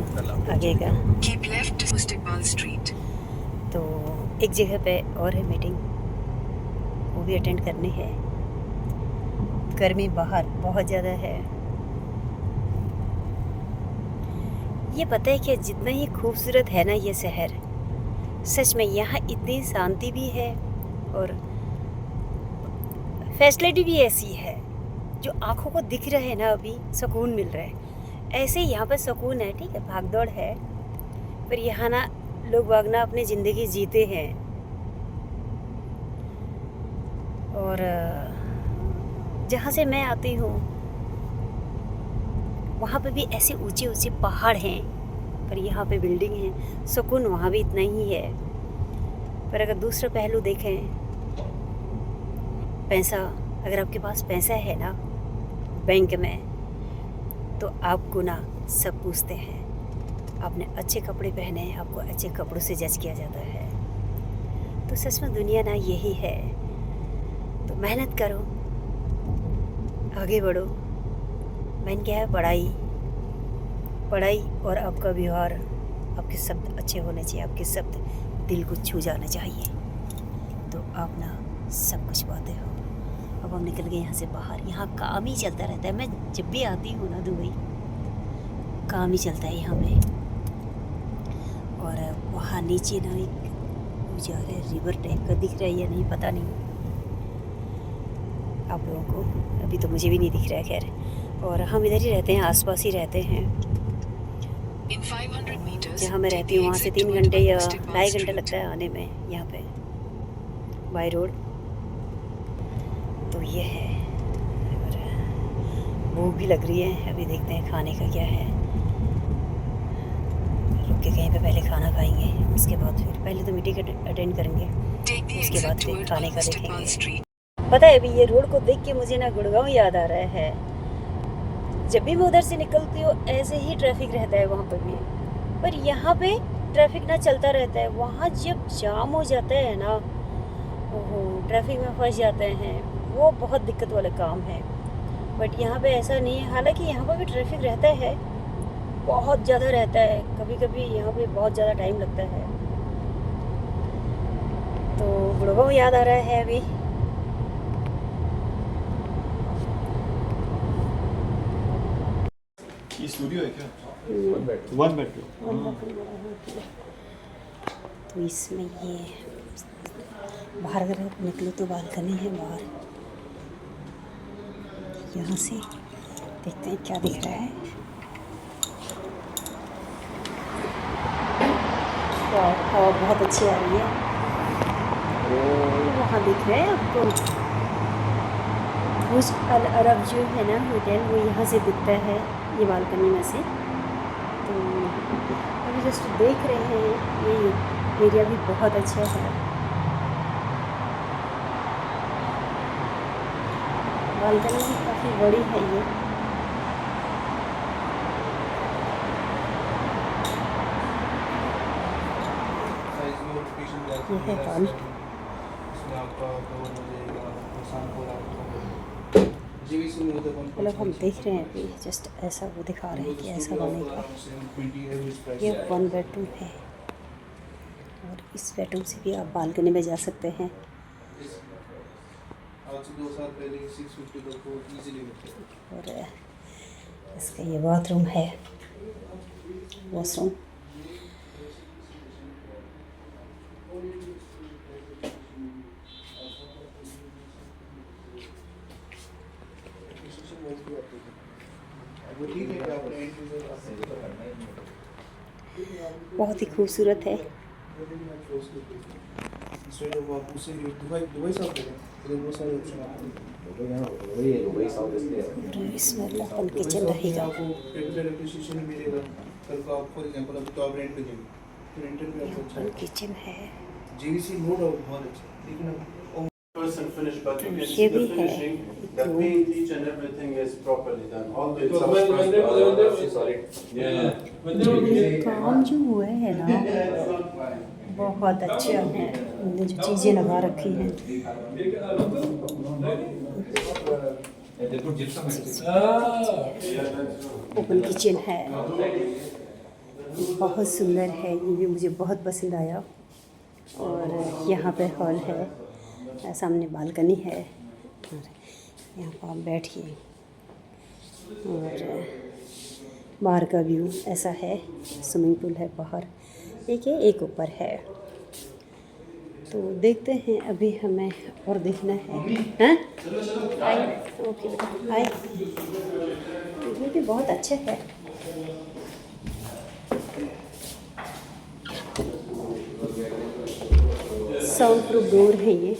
आगे का। Keep left to Istiqbal Street. तो एक जगह पे और है मीटिंग, वो भी अटेंड करनी है। गर्मी बाहर बहुत ज़्यादा है। ये पता है कि जितना ही खूबसूरत है ना ये शहर, सच में यहाँ इतनी शांति भी है और फैसिलिटी भी ऐसी है जो आँखों को दिख रहा है ना, अभी सुकून मिल रहा है। ऐसे ही यहाँ पर सुकून है, ठीक है, भागदौड़ है, पर यहाँ ना लोग बाग ना अपनी ज़िंदगी जीते हैं। और जहाँ से मैं आती हूँ वहाँ पे भी ऐसे ऊंचे ऊंचे पहाड़ हैं, पर यहाँ पे बिल्डिंग है, सुकून वहाँ भी इतना ही है। पर अगर दूसरा पहलू देखें, पैसा, अगर आपके पास पैसा है ना बैंक में, तो आपको ना सब पूछते हैं। आपने अच्छे कपड़े पहने हैं, आपको अच्छे कपड़ों से जज किया जाता है। तो सच में दुनिया ना यही है। तो मेहनत करो, आगे बढ़ो। मेन क्या है? पढ़ाई, पढ़ाई और आपका व्यवहार, आपके शब्द अच्छे होने चाहिए, आपके शब्द दिल को छू जाना चाहिए, तो आप ना सब कुछ पाते हो। अब हम निकल गए यहाँ से बाहर। यहाँ काम ही चलता रहता है। मैं जब भी आती हूँ ना दुबई, काम ही चलता है यहाँ पे। और वहाँ नीचे ना एक जा रहा है, रिवर टाइप का दिख रहा है या नहीं पता नहीं आप लोगों को, अभी तो मुझे भी नहीं दिख रहा है। खैर, और हम इधर ही रहते हैं, आसपास ही रहते हैं। In 500 meters, जहाँ मैं take रहती the हूँ वहाँ से exit 3 toward घंटे या Augusta 2.5 घंटे Street. लगता है आने में यहाँ पे बाय रोड। तो ये है। और भूख भी लग रही है, अभी देखते हैं खाने का क्या है। रुक के कहीं पे पहले खाना खाएंगे, उसके बाद फिर पहले तो मीटिंग अटेंड करेंगे, Take the उसके exit बाद फिर toward खाने का Augusta देखेंगे। Street. पता है, अभी ये रोड को देख के मुझे ना गुड़गांव याद आ रहा है। जब भी मैं उधर से निकलती हूँ ऐसे ही ट्रैफिक रहता है वहाँ पर भी, पर यहाँ पे ट्रैफिक ना चलता रहता है। वहाँ जब जाम हो जाता है ना, ओहो, ट्रैफिक में फंस जाते हैं, वो बहुत दिक्कत वाला काम है। बट यहाँ पे ऐसा नहीं है। हालांकि यहाँ पर भी ट्रैफिक रहता है, बहुत ज़्यादा रहता है। कभी कभी यहाँ पे बहुत ज़्यादा टाइम लगता है। तो गुड़गांव याद आ रहा है अभी। ये स्टूडियो है क्या? One bedroom. तो इसमें ये बाहर अगर निकलो तो बालकनी है बाहर। यहाँ से देखते हैं क्या दिख रहा है। हवा बहुत अच्छी आ रही है। वहाँ दिख रहा है आपको बुर्ज अल अरब जो है ना होटल, वो यहाँ से दिखता है, ये बालकनी में से। तो अभी जस्ट देख रहे हैं, ये एरिया भी बहुत अच्छा है। बालकनी भी काफ़ी बड़ी है ये। ये है हॉल। मतलब हम देख रहे हैं अभी, जस्ट ऐसा वो दिखा रहे हैं कि ऐसा बनेगा। ये 1 बेडरूम है और इस बेडरूम से भी आप बालकनी में जा सकते हैं। और इसका ये बाथरूम है, वॉशरूम। बहुत ही खूबसूरत है। इसमें ओपन किचन रहेगा। ओपन किचन है। First and finished, but you can ये see the भी है। finishing, the paint, each and everything is properly done. All the ये काम जो हुआ है ना, बहुत अच्छा है। उन्होंने जो चीज़ें लगा रखी हैं, ओपन किचन है, बहुत सुंदर है। ये भी मुझे बहुत पसंद आया। और यहाँ पे हॉल है, सामने बालकनी है, और यहाँ पर आप बैठिए। और बाहर का व्यू ऐसा है, स्विमिंग पूल है बाहर, एक है एक ऊपर है। तो देखते हैं, अभी हमें और देखना है। हाँ, आइए, ओके बेटा, आइए। ये भी बहुत अच्छा है। साउंड प्रूफ डोर है ये।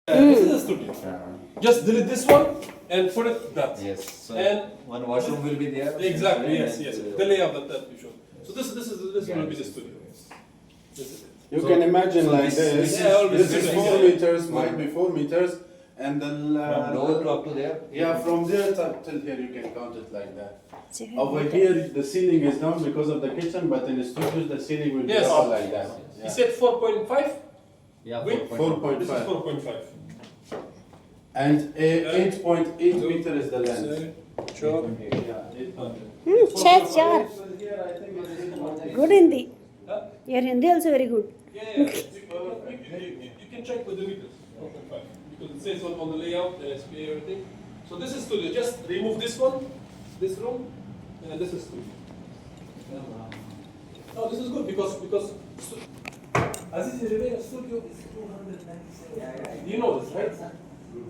This is a studio. Just delete this one and put it that. Yes. So And one washroom will be there. exactly, yes, And, yes. uh, The layout that we showed. So this will be the studio. This is it. You So- can imagine so like this- this. Yeah, I always This is do 4 that. meters, might be 4 meters, and then From door to up to there. yeah, from there till here you can count it like that. जगह Over बहुत है। here the ceiling is down because of the kitchen, but in the studios the ceiling will Yes. be up like that. He Yeah. said 4.5. Yeah. Width? 4.5. This is 4.5. 4.5. And 8.8 meter is the length. Sure. Yeah, 8.8. छः चार So here I think it's 8.8. Good Hindi Huh? Your Hindi also very good Yeah, yeah. You can check with the meters. 4.5. Because it says on the layout, the SPA, everything. So this is studio. Just remove this one, this room, and this is studio. Oh, this is good because Aziz Rivera studio is 297. You know this, right?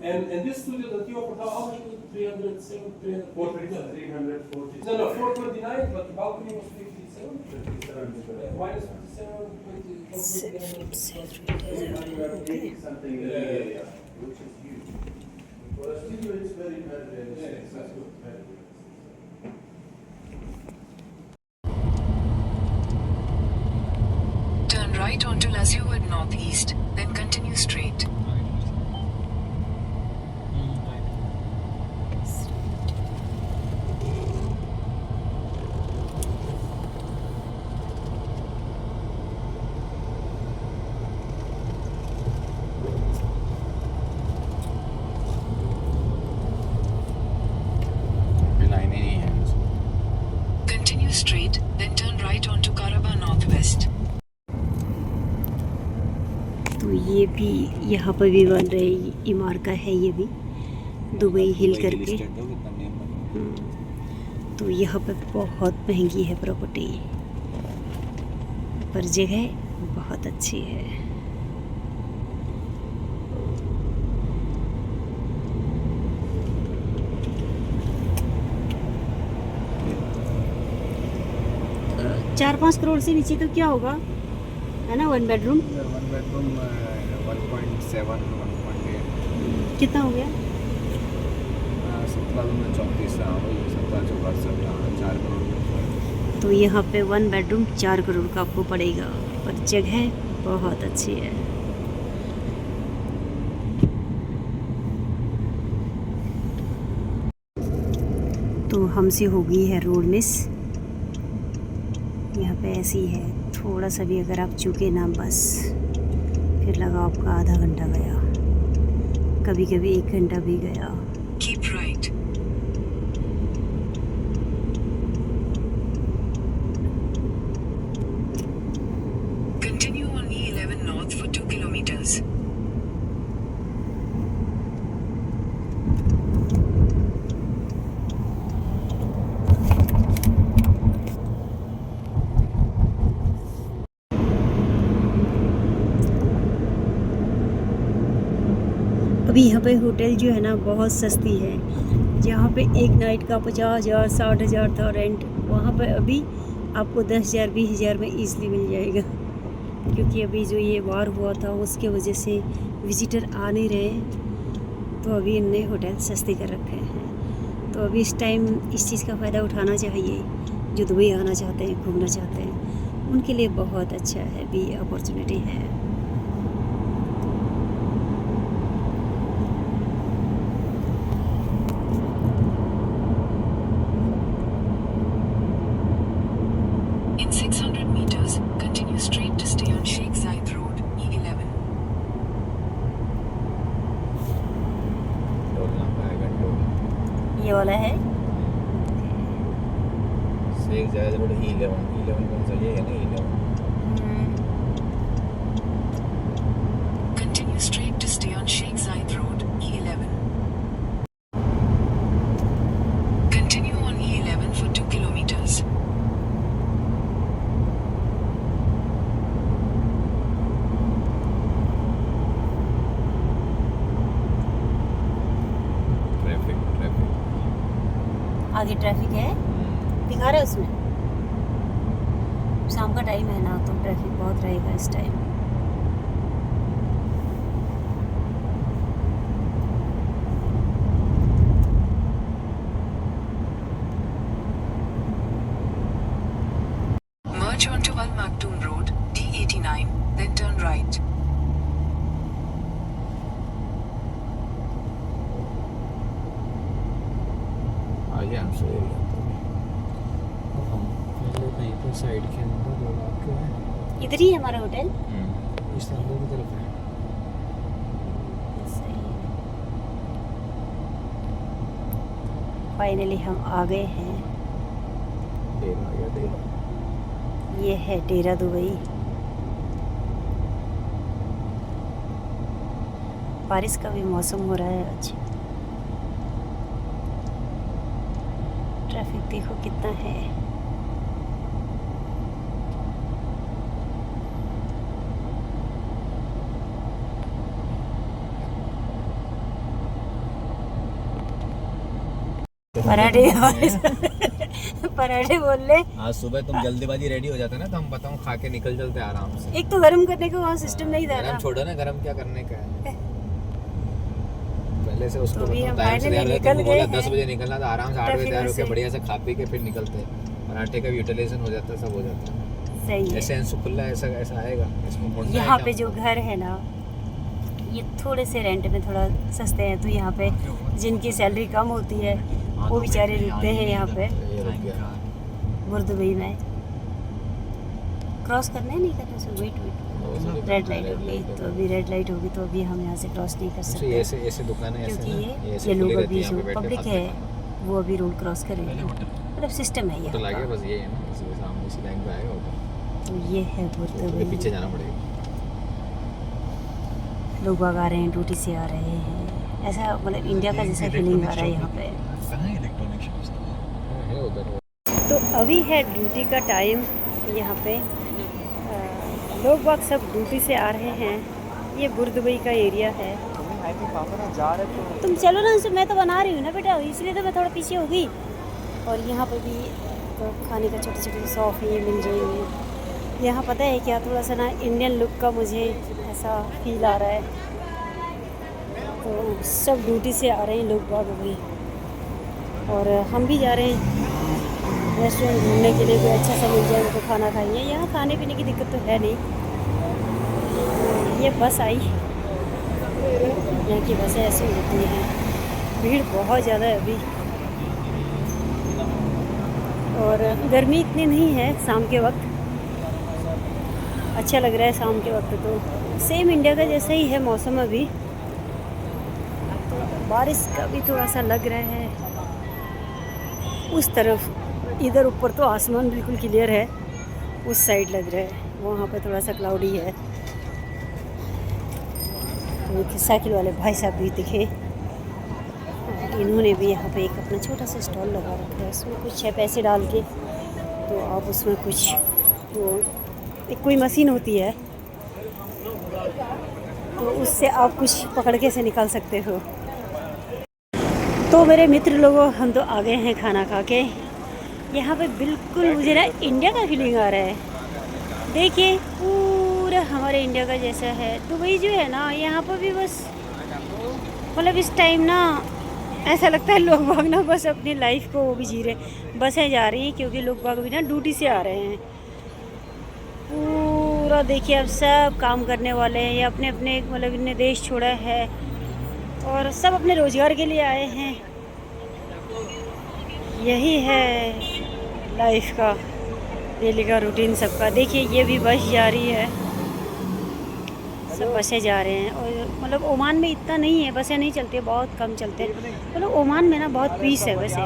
And this studio that you offer, how much was it? 307, 340? 340. No, 429, but the balcony was 57. Minus 57, 20. Something Yeah. which is huge. For a studio, it's very, very, Yeah, very that's good. Turn right onto Lazuard Northeast, then continue straight. Behind any hands. Continue straight, then turn right onto Karaba Northwest. तो ये भी यहाँ पर भी बन रही इमारत है ये भी दुबई हिल करके तो यहाँ पे बहुत महंगी है प्रॉपर्टी पर जगह बहुत अच्छी है चार 5 करोड़ से नीचे तो क्या होगा है ना 1 बेडरूम 1 bedroom 1.7 1.8 कितना हो गया 17,34 4 करोड़ तो यहाँ पे 1 बेडरूम 4 करोड़ का आपको पड़ेगा पर जगह बहुत अच्छी है तो हमसे हो गई है रोड मिस यहाँ पे ऐसी है थोड़ा सा भी अगर आप चूके ना बस फिर लगा आपका आधा घंटा गया कभी कभी 1 घंटा भी गया Keep right. Continue on E11 North for 2 kilometers. अभी यहाँ पे होटल जो है ना बहुत सस्ती है जहाँ पे एक नाइट का 50,000 60,000 था रेंट वहाँ पे अभी आपको 10,000 20,000 में ईज़िली मिल जाएगा क्योंकि अभी जो ये वार हुआ था उसके वजह से विजिटर आ नहीं रहे तो अभी इनने होटल सस्ते कर रखे हैं तो अभी इस टाइम इस चीज़ का फ़ायदा उठाना चाहिए जो दुबई आना चाहते हैं घूमना चाहते हैं उनके लिए बहुत अच्छा है भी अपॉर्चुनिटी है In 600 meters, continue straight to stay on Sheikh Zayed Road, E11. ये वाला है शेख जायद रोड E11 कौन सा ये है ना E11 Continue straight to stay on Sheikh Zayed Road, E11. Continue on E11 for 2 kilometers. Traffic आगे ट्रैफिक है दिखा रहे उसमें शाम का टाइम है ना तो ट्रैफिक बहुत रहेगा इस टाइम साइड के अंदर लोग आपके हैं। इधर ही है हमारा होटल। इस अंदर की तरफ है। फाइनली हम आ गए हैं। डेरा आ गया डेरा। ये है डेरा दुबई। बारिश का भी मौसम हो रहा है आज। ट्रैफिक देखो कितना है। पराठे पराठे बोल ले। आज सुबह तुम जल्दीबाजी रेडी हो जाता ना तो हम बताऊं खा के निकल चलते आराम से। एक तो गर्म करने का वहाँ सिस्टम नहीं था ना। गरम छोड़ो ना, गरम क्या करने का है। पहले से उसको तो भी हम टाइम से finally तैयार रहते, निकल तुमको बोला गए 10 हैं। बजे निकलना था, आराम से 8 बजे ट्रैफिक तैयार में होकर से। बढ़िया से खा पी के फिर निकलते। पराठे का भी यूटिलाइजेशन हो जाता है, सब हो जाता है। सही है। ऐसे अंशु खुला ऐसा ऐसा आएगा इसमें मुड़ना है यहाँ क्या? पे जो घर है ना, ये थोड़े से रेंट में थोड़ा सस्ते हैं। तो यहाँ पे जिनकी सैलरी कम होती है वो बेचारे रुकते हैं यहाँ पे ये रुक गया। बुर्दुबई में। क्रॉस करना है नहीं करना सर? वेट रेड लाइट होगी तो अभी रेड लाइट होगी तो अभी हम यहाँ से क्रॉस नहीं कर अच्छा, सकते ये ऐसे दुकान है ऐसे क्योंकि ना, ये लोग खुली रहती अभी है, यहाँ जो पे बैठ के पब्लिक खाते है हैं। वो अभी रोड क्रॉस करेंगे। मतलब सिस्टम है होटल आ यहाँ गया का। बस ये है ना, इसी के सामने इसी लाइन पे आएगा होटल। तो ये है तो बुर्दुबई। पीछे जाना पड़ेगा। लोग बाग आ रहे हैं, ड्यूटी से आ रहे हैं। ऐसा मतलब इंडिया का जैसा फीलिंग आ रहा है यहाँ पे। है उधर। तो अभी है ड्यूटी का टाइम यहाँ पे। लोग बाग सब ड्यूटी से आ रहे हैं। ये बुर्दुबई का एरिया है। तुम चलो ना, मैं तो बना रही हूँ ना बेटा, इसलिए तो मैं थोड़ा पीछे हो गई। और यहाँ पे भी तो खाने का छोटे छोटे शॉप ये मिल जाएंगे। यहाँ पता है क्या, थोड़ा सा ना इंडियन लुक का मुझे ऐसा फील आ रहा है। तो सब ड्यूटी से आ रहे हैं लोग बाग अभी, और हम भी जा रहे हैं रेस्टोरेंट घूमने के लिए। कोई अच्छा सा मिल जाएगा तो खाना खाएंगे। यहाँ खाने पीने की दिक्कत तो है नहीं। ये बस आई, यहाँ की बसें ऐसी होती हैं। भीड़ बहुत ज़्यादा है अभी, और गर्मी इतनी नहीं है शाम के वक्त। अच्छा लग रहा है शाम के वक्त। तो सेम इंडिया का जैसा ही है मौसम अभी। तो बारिश का भी थोड़ा सा लग रहा है उस तरफ। इधर ऊपर तो आसमान बिल्कुल क्लियर है, उस साइड लग रहा है, वहाँ पे थोड़ा सा क्लाउडी है। तो एक साइकिल वाले भाई साहब भी दिखे। इन्होंने भी यहाँ पे एक अपना छोटा सा स्टॉल लगा रखा है। उसमें कुछ है पैसे डाल के, तो आप उसमें कुछ वो एक कोई मशीन होती है तो उससे आप कुछ पकड़ के से निकाल सकते हो। तो मेरे मित्र लोगों, हम तो आ गए हैं खाना खा के। यहाँ पे बिल्कुल मुझे ना इंडिया का फीलिंग आ रहा है। देखिए पूरा हमारे इंडिया का जैसा है। दुबई जो है ना, यहाँ पर भी बस मतलब इस टाइम ना ऐसा लगता है लोग बाग ना बस अपनी लाइफ को वो भी जी रहे। बसें जा रही हैं क्योंकि लोग बाग भी ना ड्यूटी से आ रहे हैं। पूरा देखिए अब सब काम करने वाले हैं या अपने अपने मतलब इन्हें देश छोड़ा है और सब अपने रोज़गार के लिए आए हैं। यही है लाइफ का डेली का रूटीन सबका। देखिए ये भी बस जा रही है, सब बसें जा रहे हैं। और मतलब ओमान में इतना नहीं है, बसें नहीं चलती, बहुत कम चलते हैं। मतलब ओमान में ना बहुत पीस है वैसे।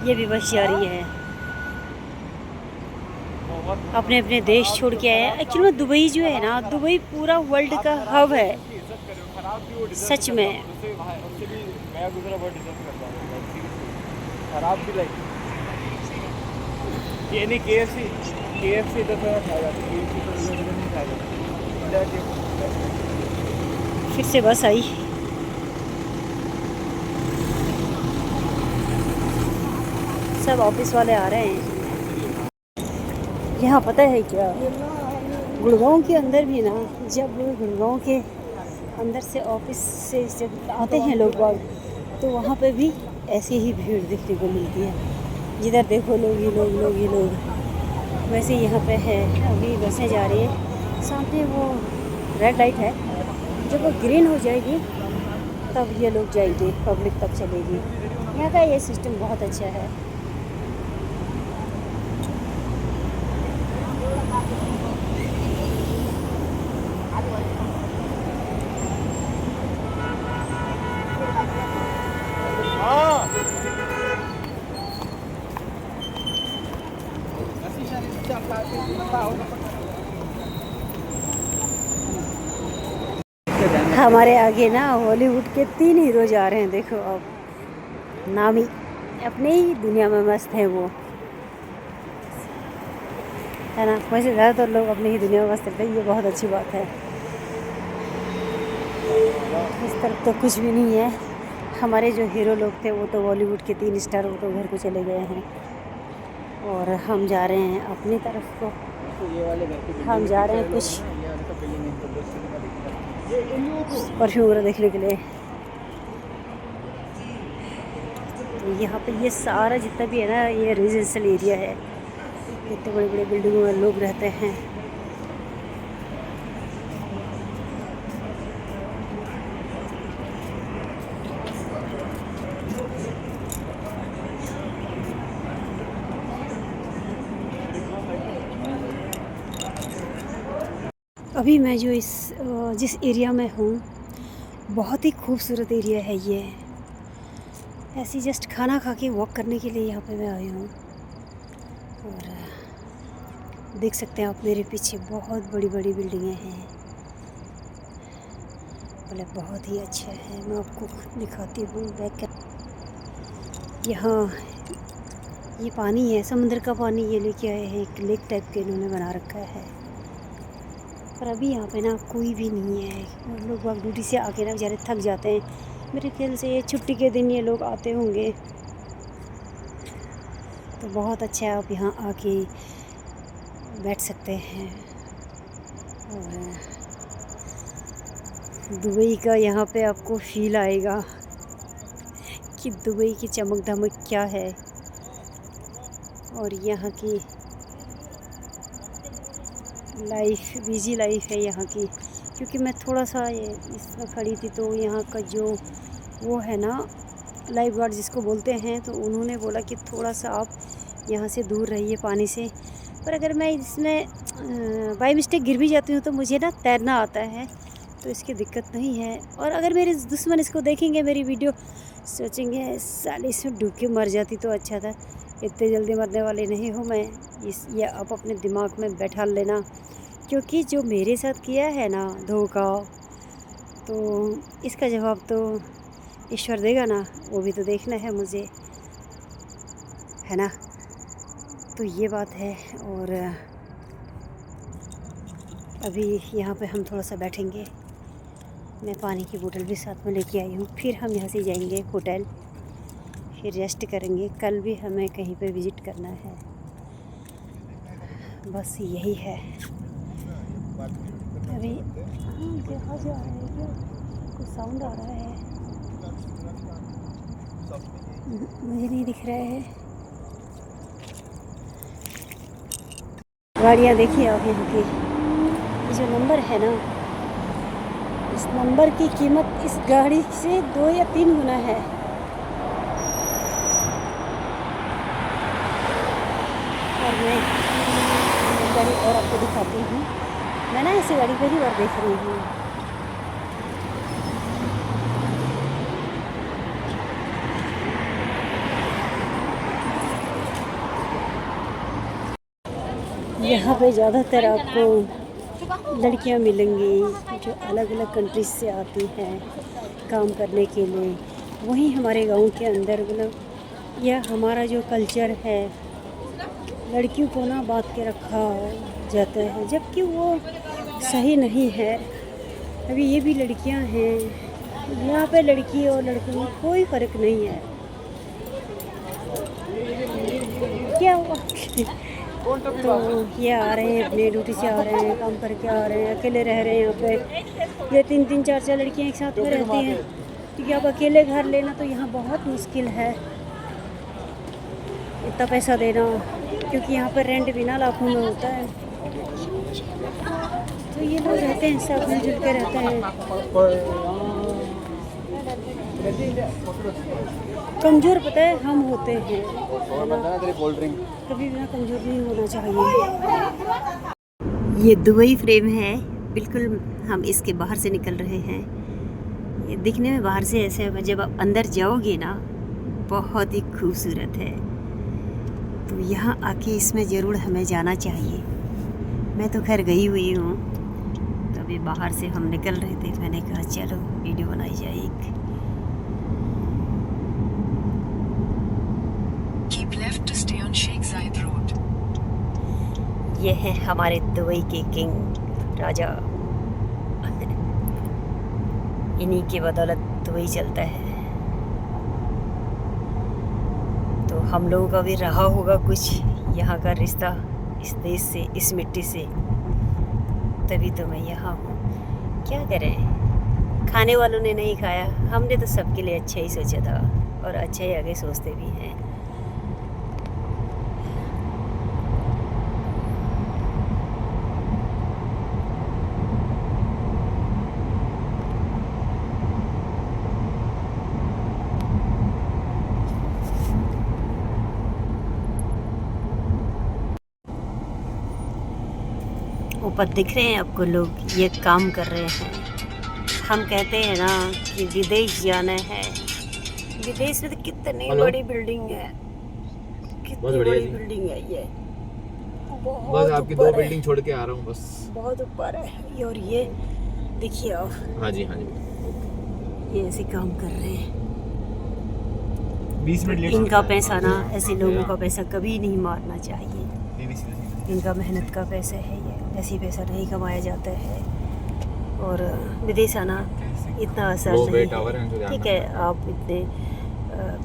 ये भी बस जा रही है, अपने अपने देश छोड़ के आए हैं। एक्चुअली में दुबई जो है ना, दुबई पूरा वर्ल्ड का हब है सच में। खराब भी लगी ये नहीं। KFC इधर थोड़ा खाएगा, KFC तो इधर नहीं खाएगा। फिर से बस आई। सब ऑफिस वाले आ रहे हैं। यहाँ पता है क्या, गुड़गांव के अंदर भी ना, जब गुड़गांव के अंदर से ऑफिस से जब आते हैं लोग बाग, तो वहाँ पे भी ऐसी ही भीड़ देखने को मिलती है। जिधर देखो लोग ही लोग, लोग ही लोग। वैसे यहाँ पे है। अभी बसें जा रही है, सामने वो रेड लाइट है। जब वो ग्रीन हो जाएगी तब ये लोग जाएंगे, पब्लिक तक चलेगी। यहाँ का ये सिस्टम बहुत अच्छा है। हमारे आगे ना हॉलीवुड के 3 हीरो जा रहे हैं, देखो अब नामी अपने ही दुनिया में मस्त हैं वो, है ना। वैसे ज़्यादातर लोग अपनी ही दुनिया में मस्त रहते हैं, ये बहुत अच्छी बात है। इस तरफ तो कुछ भी नहीं है। हमारे जो हीरो लोग थे वो तो बॉलीवुड के 3 स्टार, वो तो घर को चले गए हैं और हम जा रहे हैं अपनी तरफ को। हम जा रहे हैं कुछ परफ्यूम वगैरह देखने के लिए। तो यहाँ पे ये सारा जितना भी है ना, ये रेजिडेंशियल एरिया है। इतने बड़े बड़े बिल्डिंगों में लोग रहते हैं। अभी मैं जो जिस एरिया में हूँ, बहुत ही खूबसूरत एरिया है ये। ऐसी जस्ट खाना खा के वॉक करने के लिए यहाँ पे मैं आई हूँ। और देख सकते हैं आप मेरे पीछे बहुत बड़ी बड़ी बिल्डिंगें हैं, मतलब बहुत ही अच्छा है। मैं आपको दिखाती हूँ बैक। यहाँ ये पानी है, समुद्र का पानी ये लेके आए हैं, एक लेक टाइप के इन्होंने बना रखा है। पर अभी यहाँ पे ना कोई भी नहीं है। और लोग वहाँ ड्यूटी से आके ना बेचारे थक जाते हैं। मेरे ख्याल से ये छुट्टी के दिन ये लोग आते होंगे। तो बहुत अच्छा है, आप यहाँ आके बैठ सकते हैं। और दुबई का यहाँ पे आपको फील आएगा कि दुबई की चमक धमक क्या है। और यहाँ की लाइफ, बिजी लाइफ है यहाँ की। क्योंकि मैं थोड़ा सा इसमें खड़ी थी तो यहाँ का जो वो है ना, लाइफ गार्ड जिसको बोलते हैं, तो उन्होंने बोला कि थोड़ा सा आप यहाँ से दूर रहिए पानी से। पर अगर मैं इसमें बाय मिस्टेक गिर भी जाती हूँ तो मुझे ना तैरना आता है, तो इसकी दिक्कत नहीं है। और अगर मेरे दुश्मन इसको देखेंगे मेरी वीडियो, सोचेंगे साले इसमें डूब के मर जाती तो अच्छा था। इतने जल्दी मरने वाले नहीं हूँ मैं। ये आप अपने दिमाग में बैठा लेना, क्योंकि जो मेरे साथ किया है ना धोखा, तो इसका जवाब तो ईश्वर देगा ना, वो भी तो देखना है मुझे, है ना। तो ये बात है। और अभी यहाँ पे हम थोड़ा सा बैठेंगे। मैं पानी की बोतल भी साथ में लेके आई हूँ। फिर हम यहाँ से जाएंगे होटल, फिर रेस्ट करेंगे। कल भी हमें कहीं पे विज़िट करना है। बस यही है। अभी कहाँ जा रहे हैं? क्या कुछ साउंड आ रहा है? मुझे नहीं दिख रहा है। गाड़ियाँ देखिए आप यहाँ की। ये जो नंबर है ना, इस नंबर की कीमत इस गाड़ी से 2 या 3 गुना है। और मैं गाड़ी और आपको दिखाती हूँ। मैं ना ऐसी गाड़ी पहली बार देख रही हूँ। यहाँ पे ज़्यादातर आपको लड़कियाँ मिलेंगी जो अलग अलग कंट्रीज से आती हैं काम करने के लिए। वहीं हमारे गांव के अंदर मतलब यह हमारा जो कल्चर है, लड़कियों को ना बांध के रखा जाता है, जबकि वो सही नहीं है। अभी ये भी लड़कियां हैं, यहाँ पे लड़की और लड़कों में कोई फ़र्क नहीं है। क्या हुआ? तो ये आ रहे हैं, अपने ड्यूटी से आ रहे हैं, काम करके आ रहे हैं, अकेले रह रहे हैं यहाँ पे। ये 3-3, 4-4 लड़कियाँ एक साथ में रहती हैं, क्योंकि आप अकेले घर लेना तो यहाँ बहुत मुश्किल है, इतना पैसा देना, क्योंकि यहाँ पर रेंट भी ना लाखों में होता है। तो ये लोग रहते हैं, सब मिलजुल के रहते हैं। कमज़ोर पता है हम होते हैं, कभी भी ना कमज़ोर नहीं होना चाहिए। ये दुबई फ्रेम है, बिल्कुल हम इसके बाहर से निकल रहे हैं। ये दिखने में बाहर से ऐसे है, जब आप अंदर जाओगे ना बहुत ही खूबसूरत है। तो यहाँ आके इसमें ज़रूर हमें जाना चाहिए। मैं तो खैर गई हुई हूँ। तो अभी बाहर से हम निकल रहे थे, मैंने कहा चलो वीडियो बनाई जाए एक। Keep left to stay on Sheikh Zayed Road. ये है हमारे दुबई के किंग राजा। इन्हीं की बदौलत दुबई चलता है। तो हम लोगों का भी रहा होगा कुछ यहाँ का रिश्ता इस देश से, इस मिट्टी से, तभी तो मैं यहाँ हूँ। क्या करें, खाने वालों ने नहीं खाया, हमने तो सबके लिए अच्छा ही सोचा था और अच्छा ही आगे सोचते भी हैं। ऊपर दिख रहे हैं आपको लोग, ये काम कर रहे हैं। हम कहते हैं ना कि विदेश जाना है। विदेश में तो कितनी हेलो। बड़ी बिल्डिंग है, बहुत कितनी बढ़िया बड़ी जी। बिल्डिंग है ये। बस बहुत आपकी 2 ऊपर है, बिल्डिंग छोड़ के आ रहा हूँ बस। बहुत ऊपर है। और ये देखिए आप, हाँ जी, हाँ जी। ये ऐसे काम कर रहे हैं। 20 मिनट लेट। इनका पैसा ना, ऐसे लोगों का पैसा कभी नहीं मारना चाहिए। नहीं। इनका मेहनत का पैसा है ये, ऐसे पैसा नहीं कमाया जाता है। और विदेश आना इतना आसान वो नहीं बे टावर है, इनको है। ध्यान ठीक है, आप इतने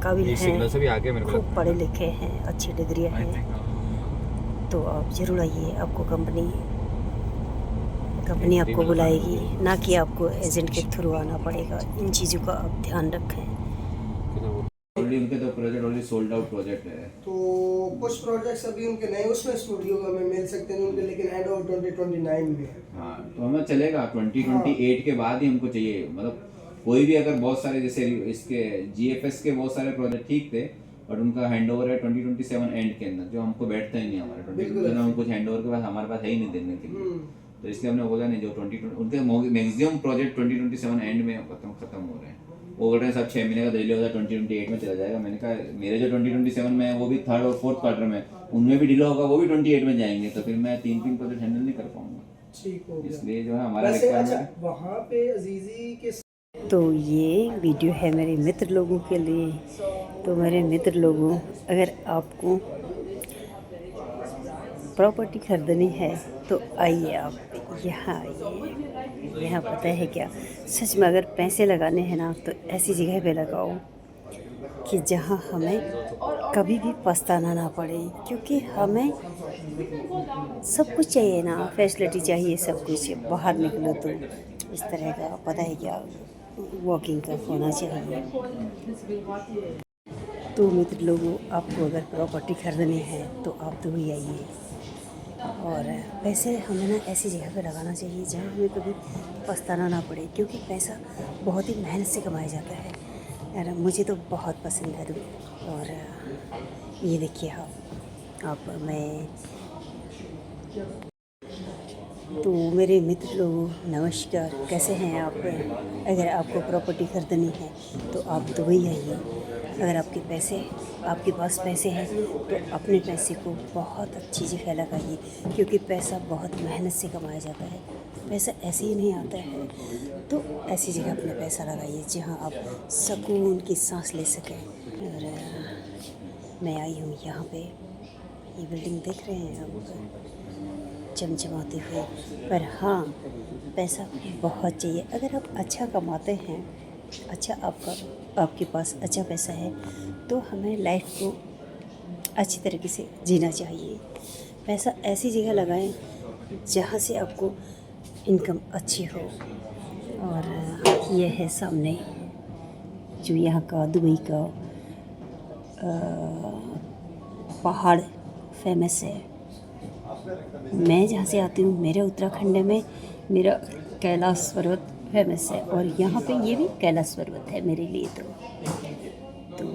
काबिल ये सिग्नल से भी हैं, आगे मेरे को खूब लगता पढ़े लिखे हैं, अच्छी डिग्रियां है। हैं, तो आप ज़रूर आइए। आपको कंपनी आपको बुलाएगी, ना कि आपको एजेंट के थ्रू आना पड़ेगा। इन चीज़ों का आप ध्यान रखें। ऑलरेडी उनके तो project already sold out project है। तो कुछ प्रोजेक्ट्स अभी उनके नए उसमें स्टूडियो में हमें मिल सकते हैं उनके, लेकिन एंड ऑफ 2029 में है। हाँ, तो हमें चलेगा 2028 के बाद ही हमको चाहिए। मतलब कोई भी अगर बहुत सारे जैसे इसके जीएफएस के बहुत सारे प्रोजेक्ट ठीक थे, बट उनका हैंड ओवर है 2027 एंड के अंदर, जो हमको बैठता ही नहीं हमारे 2027 में। कुछ हैंड ओवर के बाद हमारे पास है ही नहीं देने के लिए, तो इसलिए हमने बोला नहीं। जो 2020 उनके मैक्सिमम प्रोजेक्ट 2027 एंड में खत्म हो रहे हैं। वो बोल रहे हैं सब 6 महीने का डिले होता है, 2028 में चला जाएगा। मैंने कहा मेरे जो 2027 में है वो भी 3rd और 4th क्वार्टर में, उनमें भी डिले होगा, वो भी 28 में जाएंगे, तो फिर मैं 3 प्रोजेक्ट हैंडल नहीं कर पाऊंगा। ठीक हो गया। इसलिए जो है हमारा वैसे अच्छा, रिक्वायरमेंट। वहाँ पे अजीजी के तो ये वीडियो है मेरे मित्र लोगों के लिए। तो मेरे मित्र लोगों, अगर आपको प्रॉपर्टी खरीदनी है तो आइए, आप यहाँ आइए। यहाँ पता है क्या, सच में अगर पैसे लगाने हैं ना तो ऐसी जगह पे लगाओ कि जहाँ हमें कभी भी पछताना ना पड़े, क्योंकि हमें सब कुछ चाहिए ना, फैसिलिटी चाहिए, सब कुछ। बाहर निकलो तो इस तरह का पता है क्या, वॉकिंग का होना चाहिए। तो मित्र लोगों, आपको अगर प्रॉपर्टी खरीदनी है तो आप तो भी आइए। और पैसे हमें ना ऐसी जगह पे लगाना चाहिए जहाँ हमें कभी पछताना ना पड़े, क्योंकि पैसा बहुत ही मेहनत से कमाया जाता है यार। मुझे तो बहुत पसंद है। और ये देखिए आप मैं तो मेरे मित्र लोगों, नमस्कार, कैसे हैं आप? अगर आपको प्रॉपर्टी खरीदनी है तो आप दुबई आइए। अगर आपके पास पैसे हैं तो अपने पैसे को बहुत अच्छी जगह लगाइए, क्योंकि पैसा बहुत मेहनत से कमाया जाता है। पैसा ऐसे ही नहीं आता है, तो ऐसी जगह अपना पैसा लगाइए जहां आप सुकून की सांस ले सकें। और मैं आई हूँ यहाँ पे, ये बिल्डिंग देख रहे हैं आप, चमचमाते हुए। पर हाँ, पैसा बहुत चाहिए। अगर आप अच्छा कमाते हैं, अच्छा आपके पास अच्छा पैसा है, तो हमें लाइफ को अच्छी तरीके से जीना चाहिए। पैसा ऐसी जगह लगाएं जहाँ से आपको इनकम अच्छी हो। और ये है सामने जो यहाँ का दुबई का पहाड़ फेमस है। मैं जहाँ से आती हूँ, मेरे उत्तराखंड में मेरा कैलाश पर्वत फेमस है, और यहाँ पे ये भी कैलाश पर्वत है मेरे लिए। तो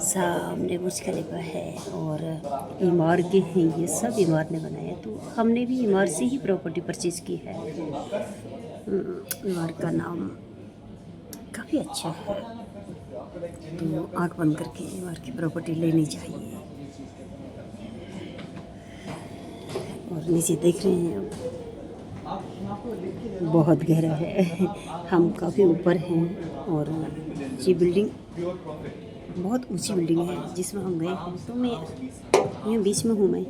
सामने बुर्ज खलीफा है और इमारतें हैं, ये सब इमारत ने बनाया। तो हमने भी इमारत से ही प्रॉपर्टी परचेज़ की है। इमारत का नाम काफ़ी अच्छा है, तो आँख बंद करके इमारत की प्रॉपर्टी लेनी चाहिए। और नीचे देख रहे हैं आप, बहुत गहरा है। हम काफ़ी ऊपर हैं और ये बिल्डिंग बहुत ऊंची बिल्डिंग है जिसमें हम गए हैं। तो मैं यहाँ बीच में हूँ मैं,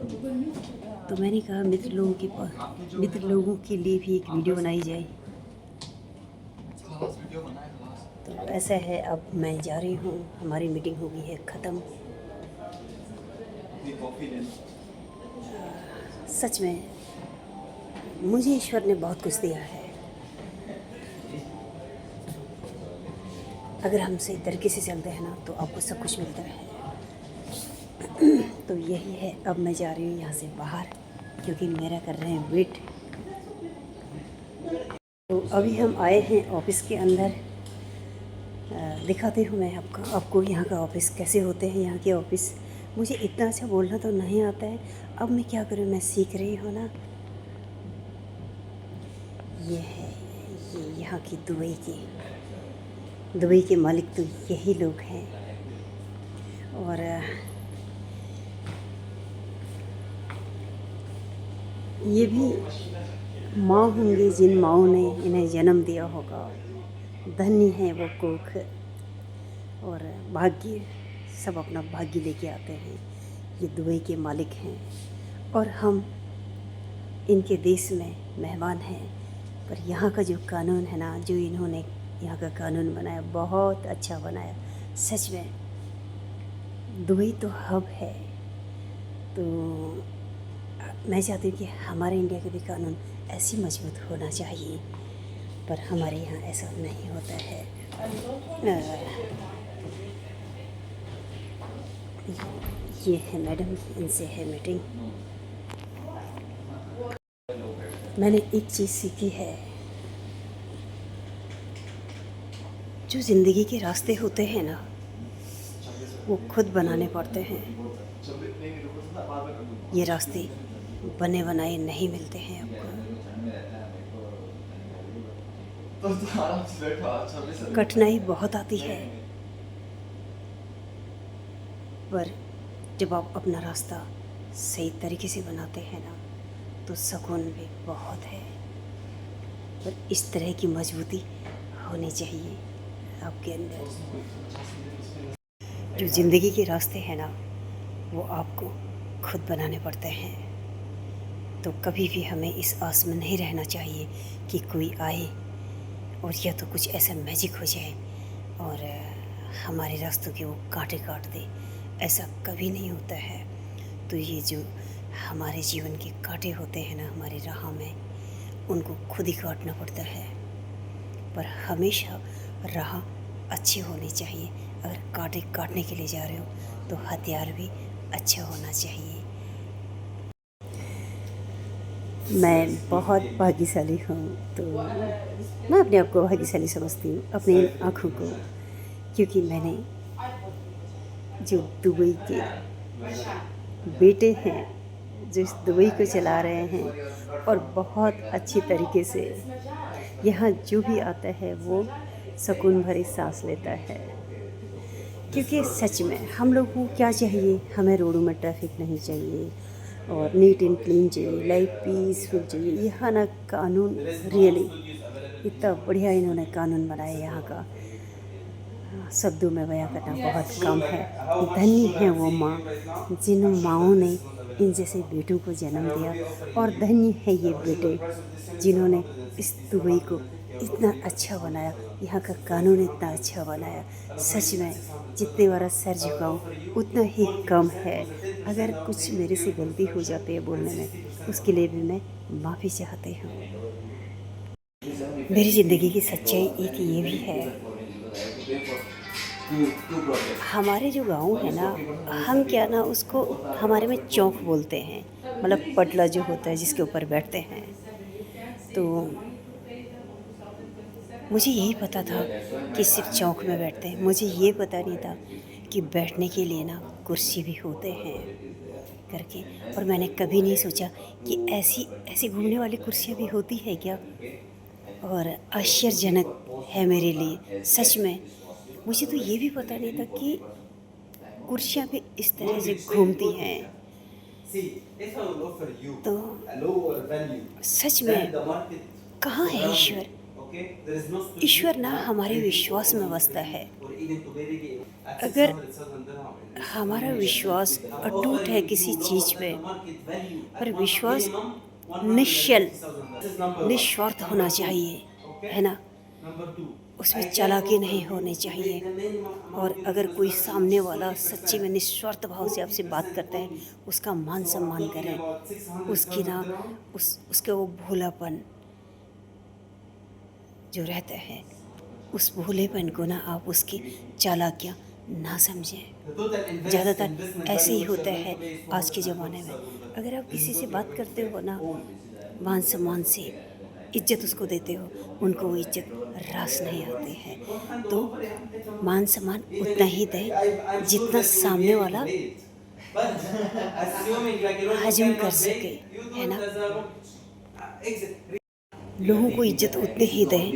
तो मैंने कहा मित्र लोगों के लिए भी एक वीडियो बनाई जाए। तो ऐसा है, अब मैं जा रही हूँ, हमारी मीटिंग हो गई है ख़त्म। सच में मुझे ईश्वर ने बहुत कुछ दिया है। अगर हम सही तरीके से चलते हैं ना तो आपको सब कुछ मिलता है। तो यही है, अब मैं जा रही हूँ यहाँ से बाहर क्योंकि मेरा कर रहे हैं वेट। तो अभी हम आए हैं ऑफिस के अंदर। दिखाती हूँ मैं आपको यहाँ का ऑफिस कैसे होते हैं। यहाँ के ऑफिस मुझे इतना अच्छा बोलना तो नहीं आता है, अब मैं क्या करूँ, मैं सीख रही हूँ ना। ये है ये यहाँ की दुबई के मालिक तो यही लोग हैं। और ये भी माँ होंगी जिन माँओं ने इन्हें जन्म दिया होगा। धन्य है वो कोख और भाग्य, सब अपना भाग्य लेके आते हैं। ये दुबई के मालिक हैं और हम इनके देश में मेहमान हैं। पर यहाँ का जो कानून है ना, जो इन्होंने यहाँ का कानून बनाया, बहुत अच्छा बनाया। सच में दुबई तो हब है। तो मैं चाहती हूँ कि हमारे इंडिया के भी कानून ऐसी मजबूत होना चाहिए, पर हमारे यहाँ ऐसा नहीं होता है। ये है मैडम, इनसे है मीटिंग। मैंने एक चीज़ सीखी है, जो ज़िंदगी के रास्ते होते हैं ना, वो खुद बनाने पड़ते हैं। ये रास्ते बने बनाए नहीं मिलते हैं आपको। कठिनाई बहुत आती है, पर जब आप अपना रास्ता सही तरीके से बनाते हैं ना, तो सुकून भी बहुत है। पर इस तरह की मजबूती होनी चाहिए आपके अंदर। जो ज़िंदगी के रास्ते हैं ना, वो आपको खुद बनाने पड़ते हैं। तो कभी भी हमें इस आस में नहीं रहना चाहिए कि कोई आए और या तो कुछ ऐसा मैजिक हो जाए और हमारे रास्तों के वो कांटे काट दे। ऐसा कभी नहीं होता है। तो ये जो हमारे जीवन के कांटे होते हैं ना हमारी राह में, उनको खुद ही काटना पड़ता है। पर हमेशा राह अच्छी होनी चाहिए। अगर कांटे काटने के लिए जा रहे हो तो हथियार भी अच्छा होना चाहिए। मैं बहुत भाग्यशाली हूँ, तो मैं अपने आप को भाग्यशाली समझती हूँ, अपनी आँखों को, क्योंकि मैंने जो दुबई के बेटे हैं जो इस दुबई को चला रहे हैं और बहुत अच्छी तरीके से यहाँ जो भी आता है वो सुकून भरी सांस लेता है। क्योंकि सच में हम लोगों को क्या चाहिए, हमें रोडों में ट्रैफिक नहीं चाहिए और नीट एंड क्लीन चाहिए, लाइफ पीसफुल चाहिए। यहाँ ना कानून रियली इतना बढ़िया इन्होंने कानून बनाया यहाँ का, शब्दों में बयां करना बहुत कम है। धन्य है वो माँ जिन माँओं ने इन जैसे बेटों को जन्म दिया, और धन्य है ये बेटे जिन्होंने इस दुबई को इतना अच्छा बनाया, यहाँ का कानून इतना अच्छा बनाया। सच में जितने बार सर झुकाऊं उतना ही कम है। अगर कुछ मेरे से गलती हो जाती है बोलने में, उसके लिए भी मैं माफ़ी चाहती हूँ। मेरी ज़िंदगी की सच्चाई एक ये भी है, हमारे जो गांव है ना, हम क्या ना उसको हमारे में चौक बोलते हैं, मतलब पटला जो होता है जिसके ऊपर बैठते हैं। तो मुझे यही पता था कि सिर्फ चौक में बैठते हैं, मुझे ये पता नहीं था कि बैठने के लिए ना कुर्सी भी होते हैं करके। और मैंने कभी नहीं सोचा कि ऐसी घूमने वाली कुर्सियाँ भी होती है क्या, और आश्चर्यजनक है मेरे लिए। सच में मुझे तो ये भी पता नहीं था कि कुर्सियाँ भी इस तरह से घूमती हैं। तो सच में कहाँ है ईश्वर? ईश्वर ना हमारे विश्वास में बसता है। अगर हमारा विश्वास अटूट है किसी चीज़ पे, पर विश्वास निश्चल निस्वार्थ होना चाहिए, है ना? उसमें चालाकी नहीं होनी चाहिए। और अगर कोई सामने वाला सच्ची में निस्वार्थ भाव से आपसे बात करता है, उसका मान सम्मान करें, उसकी ना उसके वो भोलापन जो रहता है, उस भोलेपन को ना आप उसकी चालाकियाँ ना समझें। ज़्यादातर ऐसे ही होता है आज के ज़माने में। अगर आप किसी से बात करते हो ना मान सम्मान से, इज्जत उसको देते हो, उनको वो इज्जत रास नहीं आती है। तो मान सम्मान उतना ही दें जितना सामने वाला हजम कर सके, है ना? लोगों को इज्जत उतनी ही दें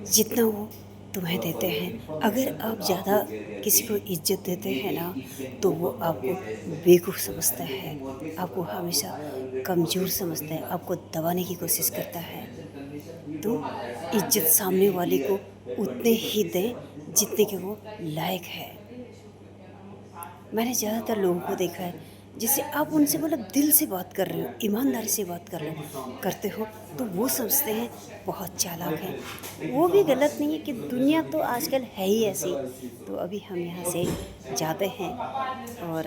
जितना वो तुम्हें देते हैं। अगर आप ज़्यादा किसी को इज्जत देते हैं ना, तो वो आपको बेवकूफ़ समझता है, आपको हमेशा कमज़ोर समझता है, आपको दबाने की कोशिश करता है। तो इज्जत सामने वाले को उतने ही दें जितने के वो लायक है। मैंने ज़्यादातर लोगों को देखा है, जैसे आप उनसे मतलब दिल से बात कर रहे हो, ईमानदारी से बात करते हो, तो वो समझते हैं बहुत चालाक है। वो भी गलत नहीं है कि दुनिया तो आजकल है ही ऐसी। तो अभी हम यहाँ से जाते हैं और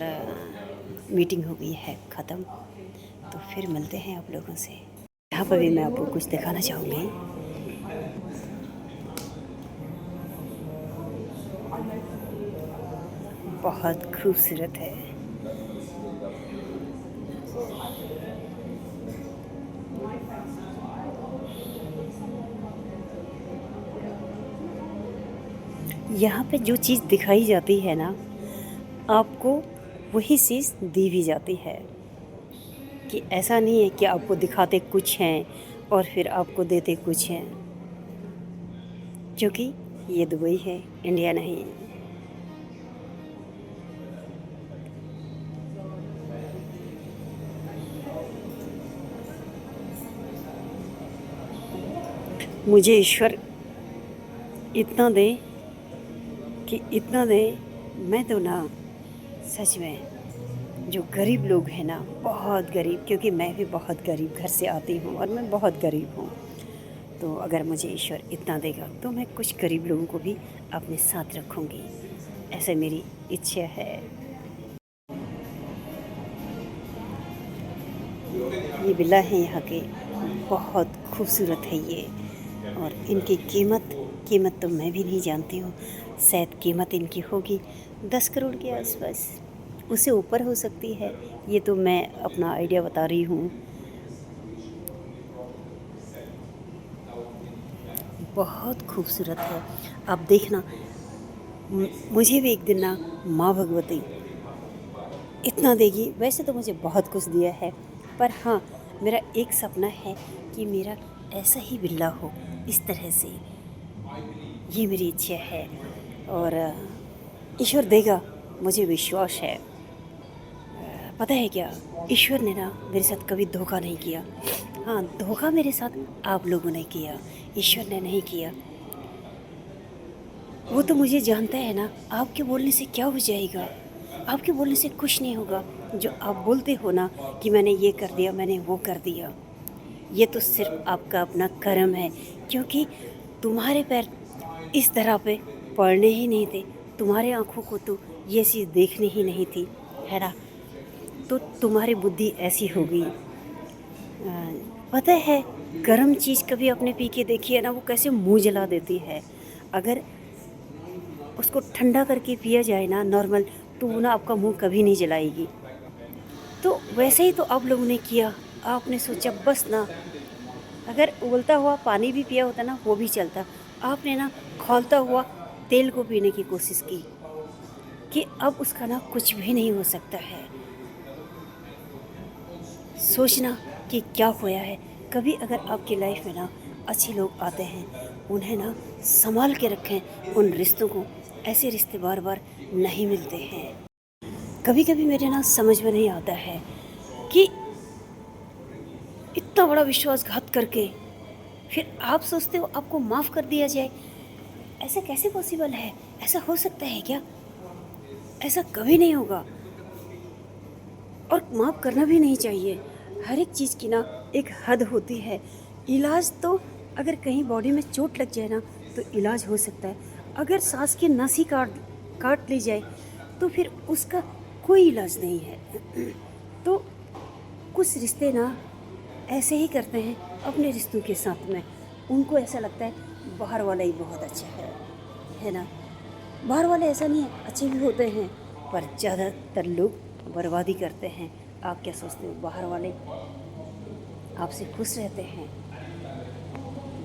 मीटिंग हो गई है ख़त्म, तो फिर मिलते हैं आप लोगों से। यहाँ पर भी मैं आपको कुछ दिखाना चाहूँगी। बहुत खूबसूरत है। यहाँ पे जो चीज़ दिखाई जाती है ना, आपको वही चीज़ दी भी जाती है। कि ऐसा नहीं है कि आपको दिखाते कुछ हैं और फिर आपको देते कुछ हैं, क्योंकि ये दुबई है, इंडिया नहीं है। मुझे ईश्वर इतना दे कि इतना दे, मैं तो ना सच में जो गरीब लोग हैं ना, बहुत गरीब, क्योंकि मैं भी बहुत गरीब घर से आती हूँ और मैं बहुत गरीब हूँ। तो अगर मुझे ईश्वर इतना देगा तो मैं कुछ गरीब लोगों को भी अपने साथ रखूँगी, ऐसे मेरी इच्छा है। ये बिल्ला है यहाँ के, बहुत खूबसूरत है ये। और इनकी कीमत तो मैं भी नहीं जानती हूँ। शायद कीमत इनकी होगी 10 करोड़ के आसपास, उससे ऊपर हो सकती है। ये तो मैं अपना आइडिया बता रही हूँ। बहुत खूबसूरत है। आप देखना, मुझे भी एक दिन ना माँ भगवती इतना देगी। वैसे तो मुझे बहुत कुछ दिया है, पर हाँ, मेरा एक सपना है कि मेरा ऐसा ही बिल्ला हो, इस तरह से। ये मेरी इच्छा है और ईश्वर देगा, मुझे विश्वास है। पता है क्या, ईश्वर ने ना मेरे साथ कभी धोखा नहीं किया। हाँ, धोखा मेरे साथ आप लोगों ने किया, ईश्वर ने नहीं किया। वो तो मुझे जानता है ना, आपके बोलने से क्या हो जाएगा, आपके बोलने से कुछ नहीं होगा। जो आप बोलते हो ना कि मैंने ये कर दिया, मैंने वो कर दिया, ये तो सिर्फ आपका अपना कर्म है, क्योंकि तुम्हारे पैर इस तरह पे पड़ने ही नहीं थे, तुम्हारे आँखों को तो ये चीज़ देखनी ही नहीं थी, है ना। तो तुम्हारी बुद्धि ऐसी हो गई। पता है, गर्म चीज़ कभी अपने पी के देखिए ना, वो कैसे मुंह जला देती है। अगर उसको ठंडा करके पिया जाए ना नॉर्मल, तो वो ना आपका मुंह कभी नहीं जलाएगी। तो वैसे ही तो आप लोगों ने किया। आपने सोचा बस ना, अगर उबलता हुआ पानी भी पिया होता ना, वो भी चलता। आपने ना खौलता हुआ तेल को पीने की कोशिश की कि अब उसका ना कुछ भी नहीं हो सकता है। सोचना कि क्या खोया है। कभी अगर आपकी लाइफ में ना अच्छे लोग आते हैं, उन्हें ना संभाल के रखें उन रिश्तों को। ऐसे रिश्ते बार बार नहीं मिलते हैं। कभी कभी मेरे ना समझ में नहीं आता है कि इतना बड़ा विश्वासघात करके फिर आप सोचते हो आपको माफ़ कर दिया जाए। ऐसा कैसे पॉसिबल है? ऐसा हो सकता है क्या? ऐसा कभी नहीं होगा और माफ़ करना भी नहीं चाहिए। हर एक चीज़ की ना एक हद होती है। इलाज तो अगर कहीं बॉडी में चोट लग जाए ना तो इलाज हो सकता है। अगर सांस की नस ही काट ली जाए तो फिर उसका कोई इलाज नहीं है। तो कुछ रिश्ते ना ऐसे ही करते हैं अपने रिश्तों के साथ में। उनको ऐसा लगता है बाहर वाला ही बहुत अच्छा है ना। बाहर वाले ऐसा नहीं है, अच्छे भी होते हैं, पर ज़्यादातर लोग बर्बादी करते हैं। आप क्या सोचते हो? बाहर वाले आपसे खुश रहते हैं?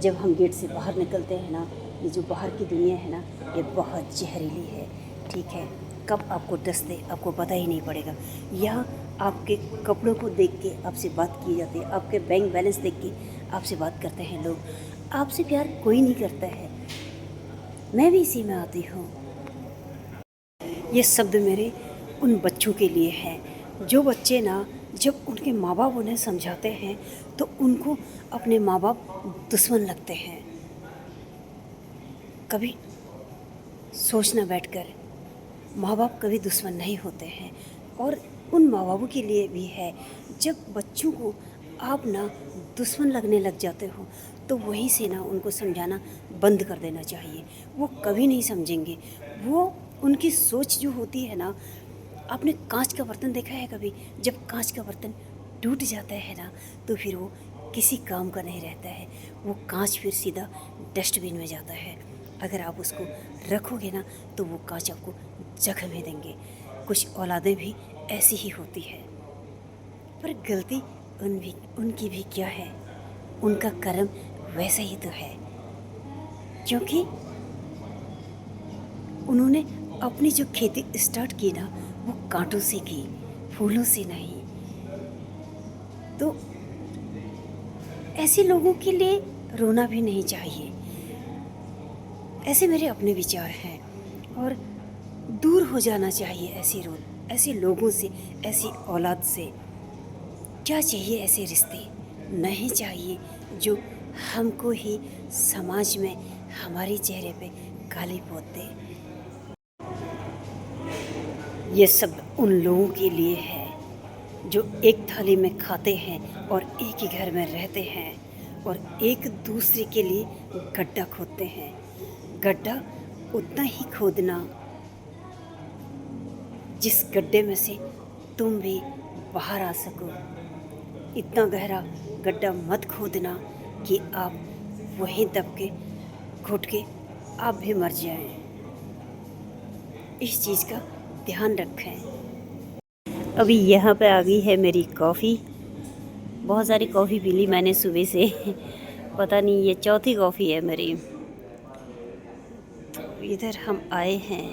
जब हम गेट से बाहर निकलते हैं ना, ये जो बाहर की दुनिया है ना, ये बहुत जहरीली है। ठीक है, कब आपको डस दे आपको पता ही नहीं पड़ेगा। यहाँ आपके कपड़ों को देख के आपसे बात की जाती है, आपके बैंक बैलेंस देख के आपसे बात करते हैं लोग। आपसे प्यार कोई नहीं करता है। मैं भी इसी में आती हूँ। ये शब्द मेरे उन बच्चों के लिए हैं जो बच्चे ना जब उनके माँ बाप उन्हें समझाते हैं तो उनको अपने माँ बाप दुश्मन लगते हैं। कभी सोचना बैठकर, माँ बाप कभी दुश्मन नहीं होते हैं। और उन माँ बापों के लिए भी है, जब बच्चों को आप ना दुश्मन लगने लग जाते हो तो वहीं से ना उनको समझाना बंद कर देना चाहिए। वो कभी नहीं समझेंगे। वो उनकी सोच जो होती है ना, आपने कांच का बर्तन देखा है कभी? जब कांच का बर्तन टूट जाता है ना तो फिर वो किसी काम का नहीं रहता है। वो कांच फिर सीधा डस्टबिन में जाता है। अगर आप उसको रखोगे ना तो वो कांच आपको जख्म ही देंगे। कुछ औलादें भी ऐसी ही होती है, पर गलती उनकी भी क्या है? उनका कर्म वैसा ही तो है, क्योंकि उन्होंने अपनी जो खेती स्टार्ट की ना वो कांटों से की, फूलों से नहीं। तो ऐसे लोगों के लिए रोना भी नहीं चाहिए। ऐसे मेरे अपने विचार हैं और दूर हो जाना चाहिए ऐसे लोगों से, ऐसी औलाद से। क्या चाहिए? ऐसे रिश्ते नहीं चाहिए जो हमको ही समाज में हमारे चेहरे पे काली पोत दे। ये सब उन लोगों के लिए है जो एक थाली में खाते हैं और एक ही घर में रहते हैं और एक दूसरे के लिए गड्ढा खोदते हैं। गड्ढा उतना ही खोदना जिस गड्ढे में से तुम भी बाहर आ सको। इतना गहरा गड्ढा मत खोदना कि आप वहीं दब के घुट के आप भी मर जाएं। इस चीज़ का ध्यान रखें। अभी यहाँ पे आ गई है मेरी कॉफ़ी। बहुत सारी कॉफ़ी पी ली मैंने सुबह से। पता नहीं ये चौथी कॉफ़ी है मेरी। तो इधर हम आए हैं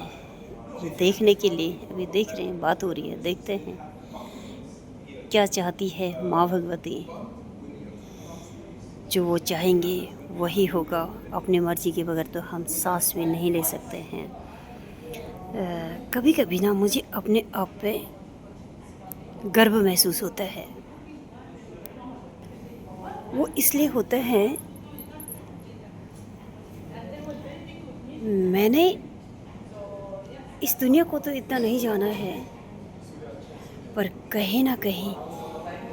देखने के लिए। अभी देख रहे हैं, बात हो रही है, देखते हैं क्या चाहती है माँ भगवती। जो वो चाहेंगे वही होगा। अपनी मर्ज़ी के बगैर तो हम सांस भी नहीं ले सकते हैं। कभी कभी ना मुझे अपने आप पे गर्व महसूस होता है। वो इसलिए होता है, मैंने इस दुनिया को तो इतना नहीं जाना है, पर कहीं ना कहीं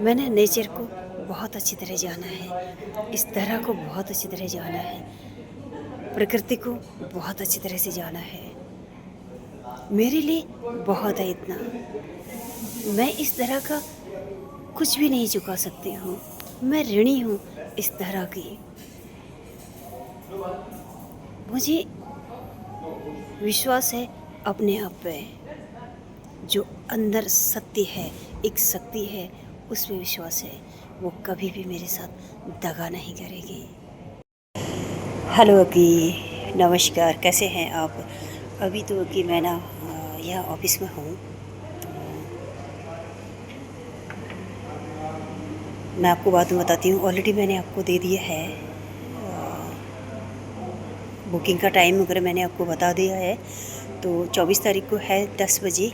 मैंने नेचर को बहुत अच्छी तरह जाना है। इस तरह को बहुत अच्छी तरह जाना है। प्रकृति को बहुत अच्छी तरह से जाना है। मेरे लिए बहुत है इतना। मैं इस तरह का कुछ भी नहीं चुका सकती हूँ। मैं ऋणी हूँ इस तरह की। मुझे विश्वास है अपने आप पे। जो अंदर सत्य है, एक शक्ति है, उसमें विश्वास है। वो कभी भी मेरे साथ दगा नहीं करेगी। हेलो की नमस्कार, कैसे हैं आप? अभी तो कि मैं ना यहाँ ऑफिस में हूँ। तो मैं आपको बात बताती हूँ। ऑलरेडी मैंने आपको दे दिया है बुकिंग का टाइम वगैरह मैंने आपको बता दिया है। तो 24 तारीख को है 10 बजे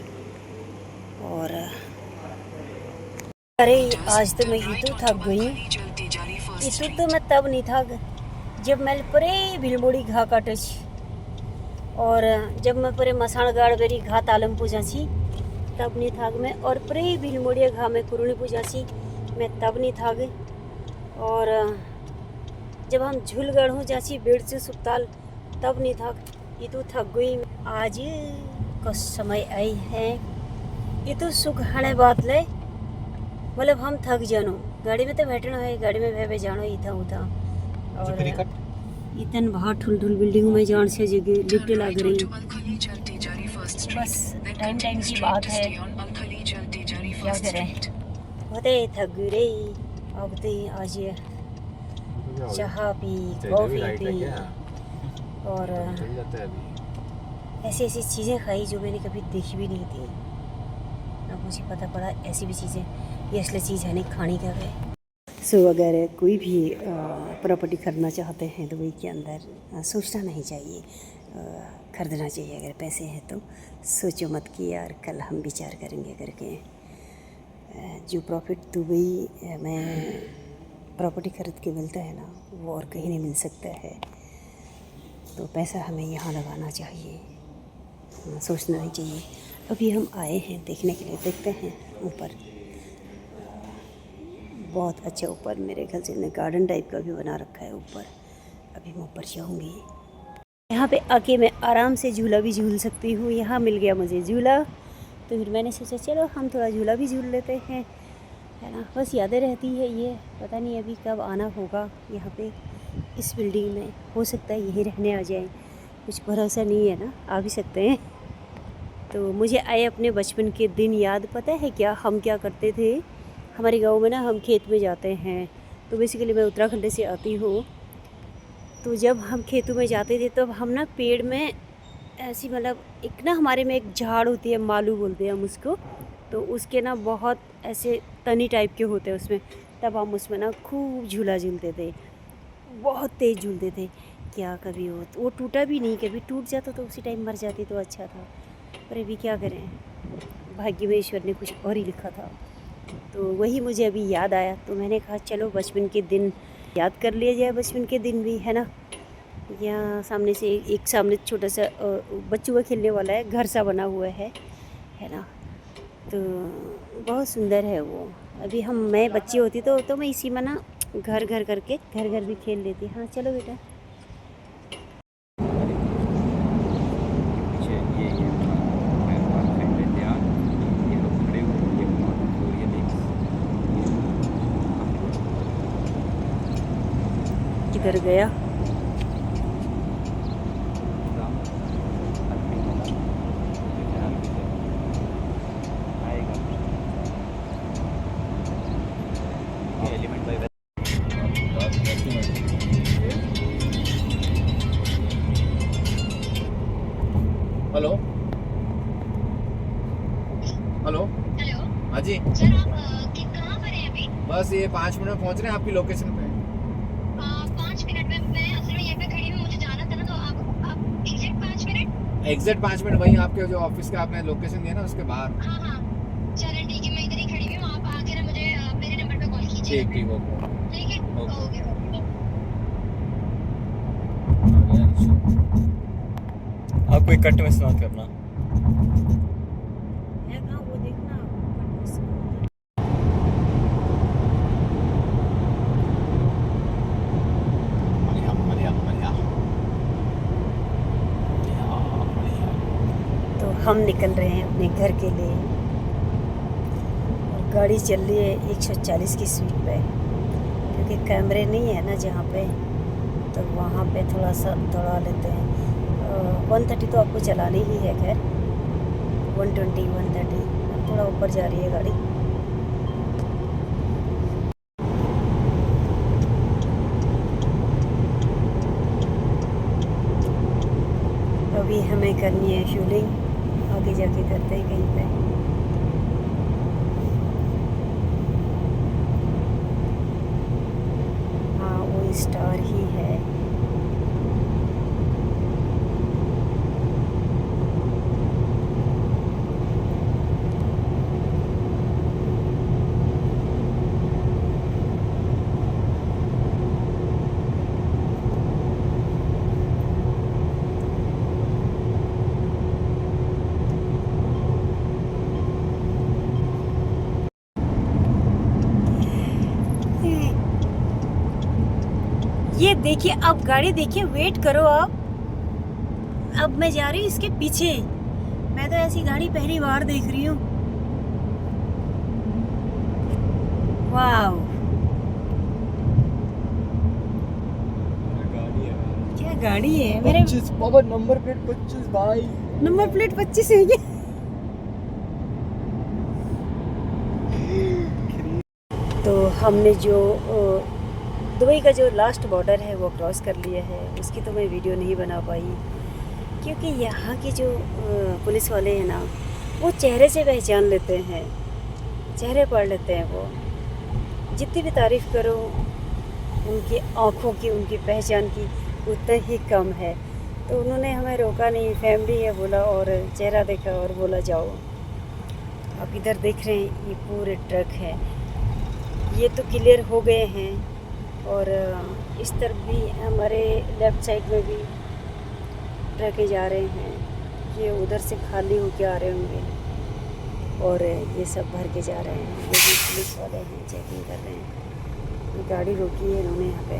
और अरे आज तो मैं इतू थक गई। इतू तो मैं तब नहीं थक जब मैं परे भिलमोड़ी घा काटे छी और जब मैं परे मसाण गाड़ बेरी घा तालम पूजा छी तब नहीं थक मैं, और परे भिलमोड़िया घा में कुरुणी पूजा छी मैं तब नहीं थक, और जब हम झूलगढ़ हूँ जाची बेड़चू सुपताल तब नहीं थक। ये तो थक गई आज का समय आई है। ये तो सुख हणे बात ले, मतलब हम थक जानो गाड़ी में तो बैठना है, गाड़ी में भे जानो इथा उथा, और इतन बाहर ठुल बिल्डिंग में जान से जगह लिफ्ट लग रही। बस टाइम की बात है, क्या करें, होते थक गई रे। अब तो आज ये चाह पी कॉफ़ी पी और ऐसी ऐसी चीज़ें खाई जो मैंने कभी देखी भी नहीं थी। अब मुझे पता पड़ा ऐसी भी चीज़ें ये असली चीज़ है नहीं खाने का है। सो अगर कोई भी प्रॉपर्टी खरीदना चाहते हैं दुबई के अंदर सोचना नहीं चाहिए, खरीदना चाहिए। अगर पैसे हैं तो सोचो मत कि यार कल हम विचार करेंगे करके। जो प्रॉफिट दुबई में प्रॉपर्टी खरीद के मिलता है ना वो और कहीं नहीं मिल सकता है। तो पैसा हमें यहाँ लगाना चाहिए, सोचना नहीं चाहिए। अभी हम आए हैं देखने के लिए, देखते हैं ऊपर बहुत अच्छा, ऊपर मेरे ख्याल से गार्डन टाइप का भी बना रखा है ऊपर। अभी मैं ऊपर जाऊँगी, यहाँ पे आके मैं आराम से झूला भी झूल सकती हूँ। यहाँ मिल गया मुझे झूला, तो फिर मैंने सोचा चलो हम थोड़ा झूला भी झूल लेते हैं, है ना। बस यादें रहती है ये, पता नहीं अभी कब आना होगा यहाँ पे इस बिल्डिंग में। हो सकता है यहीं रहने आ जाए, कुछ भरोसा नहीं है ना, आ भी सकते हैं। तो मुझे आए अपने बचपन के दिन याद। पता है क्या हम क्या करते थे, हमारे गांव में ना हम खेत में जाते हैं। तो बेसिकली मैं उत्तराखंड से आती हूँ, तो जब हम खेतों में जाते थे तो हम ना पेड़ में ऐसी, मतलब एक ना हमारे में एक झाड़ होती है, मालू बोलते हैं हम उसको, तो उसके ना बहुत ऐसे तनी टाइप के होते हैं उसमें। तब हम उसमें ना खूब झूला झूलते थे, बहुत तेज़ झूलते थे। क्या कभी वो टूटा भी नहीं, कभी टूट जाता तो उसी टाइम मर जाती तो अच्छा था, पर अभी क्या करें, भाग्य में ईश्वर ने कुछ और ही लिखा था। तो वही मुझे अभी याद आया, तो मैंने कहा चलो बचपन के दिन याद कर लिया जाए, बचपन के दिन भी, है ना। यहाँ सामने से एक सामने छोटा सा बच्चों का खेलने वाला है, घर सा बना हुआ है ना। तो बहुत सुंदर है वो। अभी मैं बच्ची होती तो मैं इसी में ना घर करके घर भी खेल लेती। हाँ चलो बेटा। किधर गया? Hello hello. हेलो हाँ जी, सर, आप कहाँ पर हैं अभी? बस ये 5 मिनट में पहुंच रहे हैं आपकी लोकेशन पे। 5 मिनट में मैं असल में यहाँ पे खड़ी हूँ, मुझे जाना था ना, तो आप एग्जैक्ट 5 मिनट? एग्जैक्ट 5 मिनट वहीं आपके जो ऑफिस का आपने लोकेशन दिया ना उसके बाहर। हाँ हाँ चलें ठीक है, मैं इधर ही खड़ी हुई हूँ। आप आके ना मुझे मेरे नंबर पे कॉल कीजिए। ठीक ठीक ओके। ठीक है ओके। आप कोई कट मिस मत करना। है कहाँ वो देखना। तो हम निकल रहे हैं अपने घर के लिए, और गाड़ी चल रही है 140 की स्पीड पे, क्योंकि कैमरे नहीं है ना जहाँ पे, तो वहाँ पे थोड़ा सा दौड़ा लेते हैं। 130 तो आपको चलानी ही है, खैर 120 130 थोड़ा ऊपर जा रही है गाड़ी। अभी हमें करनी है शूटिंग, आगे जाके करते हैं कहीं पे। हाँ वो स्टार ही है। ये देखिए, अब गाड़ी देखिए, वेट करो आप। अब मैं जा रही हूँ इसके पीछे। मैं तो ऐसी गाड़ी पहली बार देख रही हूँ। वाह, क्या गाड़ी है मेरे। 25 बाबा, नंबर प्लेट 25 भाई। नंबर प्लेट 25 है क्या? तो हमने जो दुबई का जो लास्ट बॉर्डर है वो क्रॉस कर लिया है। उसकी तो मैं वीडियो नहीं बना पाई, क्योंकि यहाँ के जो पुलिस वाले हैं ना, वो चेहरे से पहचान लेते हैं, चेहरे पढ़ लेते हैं। वो जितनी भी तारीफ़ करो उनकी आँखों की, उनकी पहचान की, उतना ही कम है। तो उन्होंने हमें रोका नहीं, फैमिली है बोला, और चेहरा देखा और बोला जाओ। आप इधर देख रहे हैं, ये पूरे ट्रक हैं, ये तो क्लियर हो गए हैं। और इस तरफ भी हमारे लेफ़्ट साइड में भी ट्रकें जा रहे हैं, ये उधर से खाली होके आ रहे होंगे, और ये सब भर के जा रहे हैं। ये भी पुलिस वाले हैं, चेकिंग कर रहे हैं। गाड़ी रोकी है इन्होंने यहाँ पे।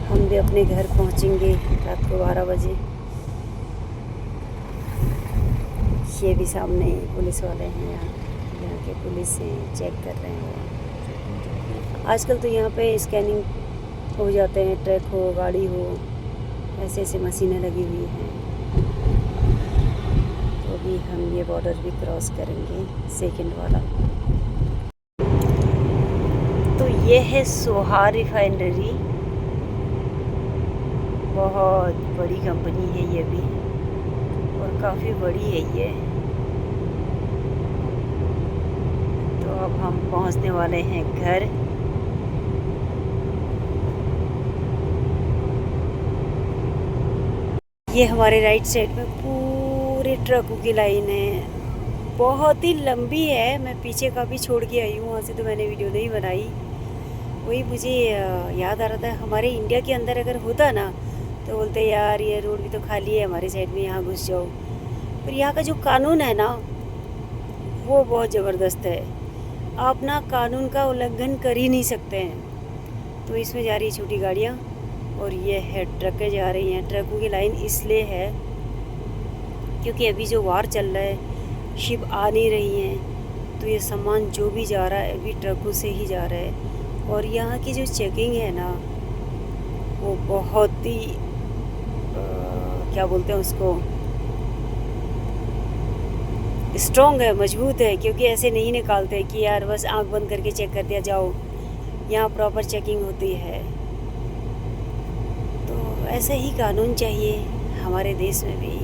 हम भी अपने घर पहुँचेंगे रात को 12 बजे। ये भी सामने पुलिस वाले हैं, यहाँ के पुलिस हैं, चेक कर रहे हैं। आजकल तो यहाँ पे स्कैनिंग हो जाते हैं, ट्रक हो, गाड़ी हो, ऐसे ऐसे मशीनें लगी हुई हैं। तो अभी हम ये बॉर्डर भी क्रॉस करेंगे, सेकंड वाला। तो ये है सोहा रिफाइनरी, बहुत बड़ी कंपनी है ये भी, और काफ़ी बड़ी है ये। तो अब हम पहुंचने वाले हैं घर। ये हमारे राइट साइड में पूरे ट्रकों की लाइन है, बहुत ही लंबी है। मैं पीछे का भी छोड़ के आई हूँ, वहाँ से तो मैंने वीडियो नहीं बनाई। वही मुझे याद आ रहा था, हमारे इंडिया के अंदर अगर होता ना तो बोलते यार ये रोड भी तो खाली है हमारे साइड में, यहाँ घुस जाओ। पर यहाँ का जो कानून है ना, वो बहुत ज़बरदस्त है। आप ना कानून का उल्लंघन कर ही नहीं सकते हैं। तो इसमें जा रही है छोटी गाड़ियाँ, और ये है ट्रकें जा रही हैं। ट्रकों की लाइन इसलिए है क्योंकि अभी जो वार चल रहा है, शिप आ नहीं रही हैं, तो ये सामान जो भी जा रहा है अभी ट्रकों से ही जा रहा है। और यहाँ की जो चेकिंग है ना, वो बहुत ही क्या बोलते हैं उसको, स्ट्रॉन्ग है, मजबूत है। क्योंकि ऐसे नहीं निकालते कि यार बस आंख बंद करके चेक कर दिया जाओ। यहाँ प्रॉपर चेकिंग होती है। तो ऐसा ही कानून चाहिए हमारे देश में भी।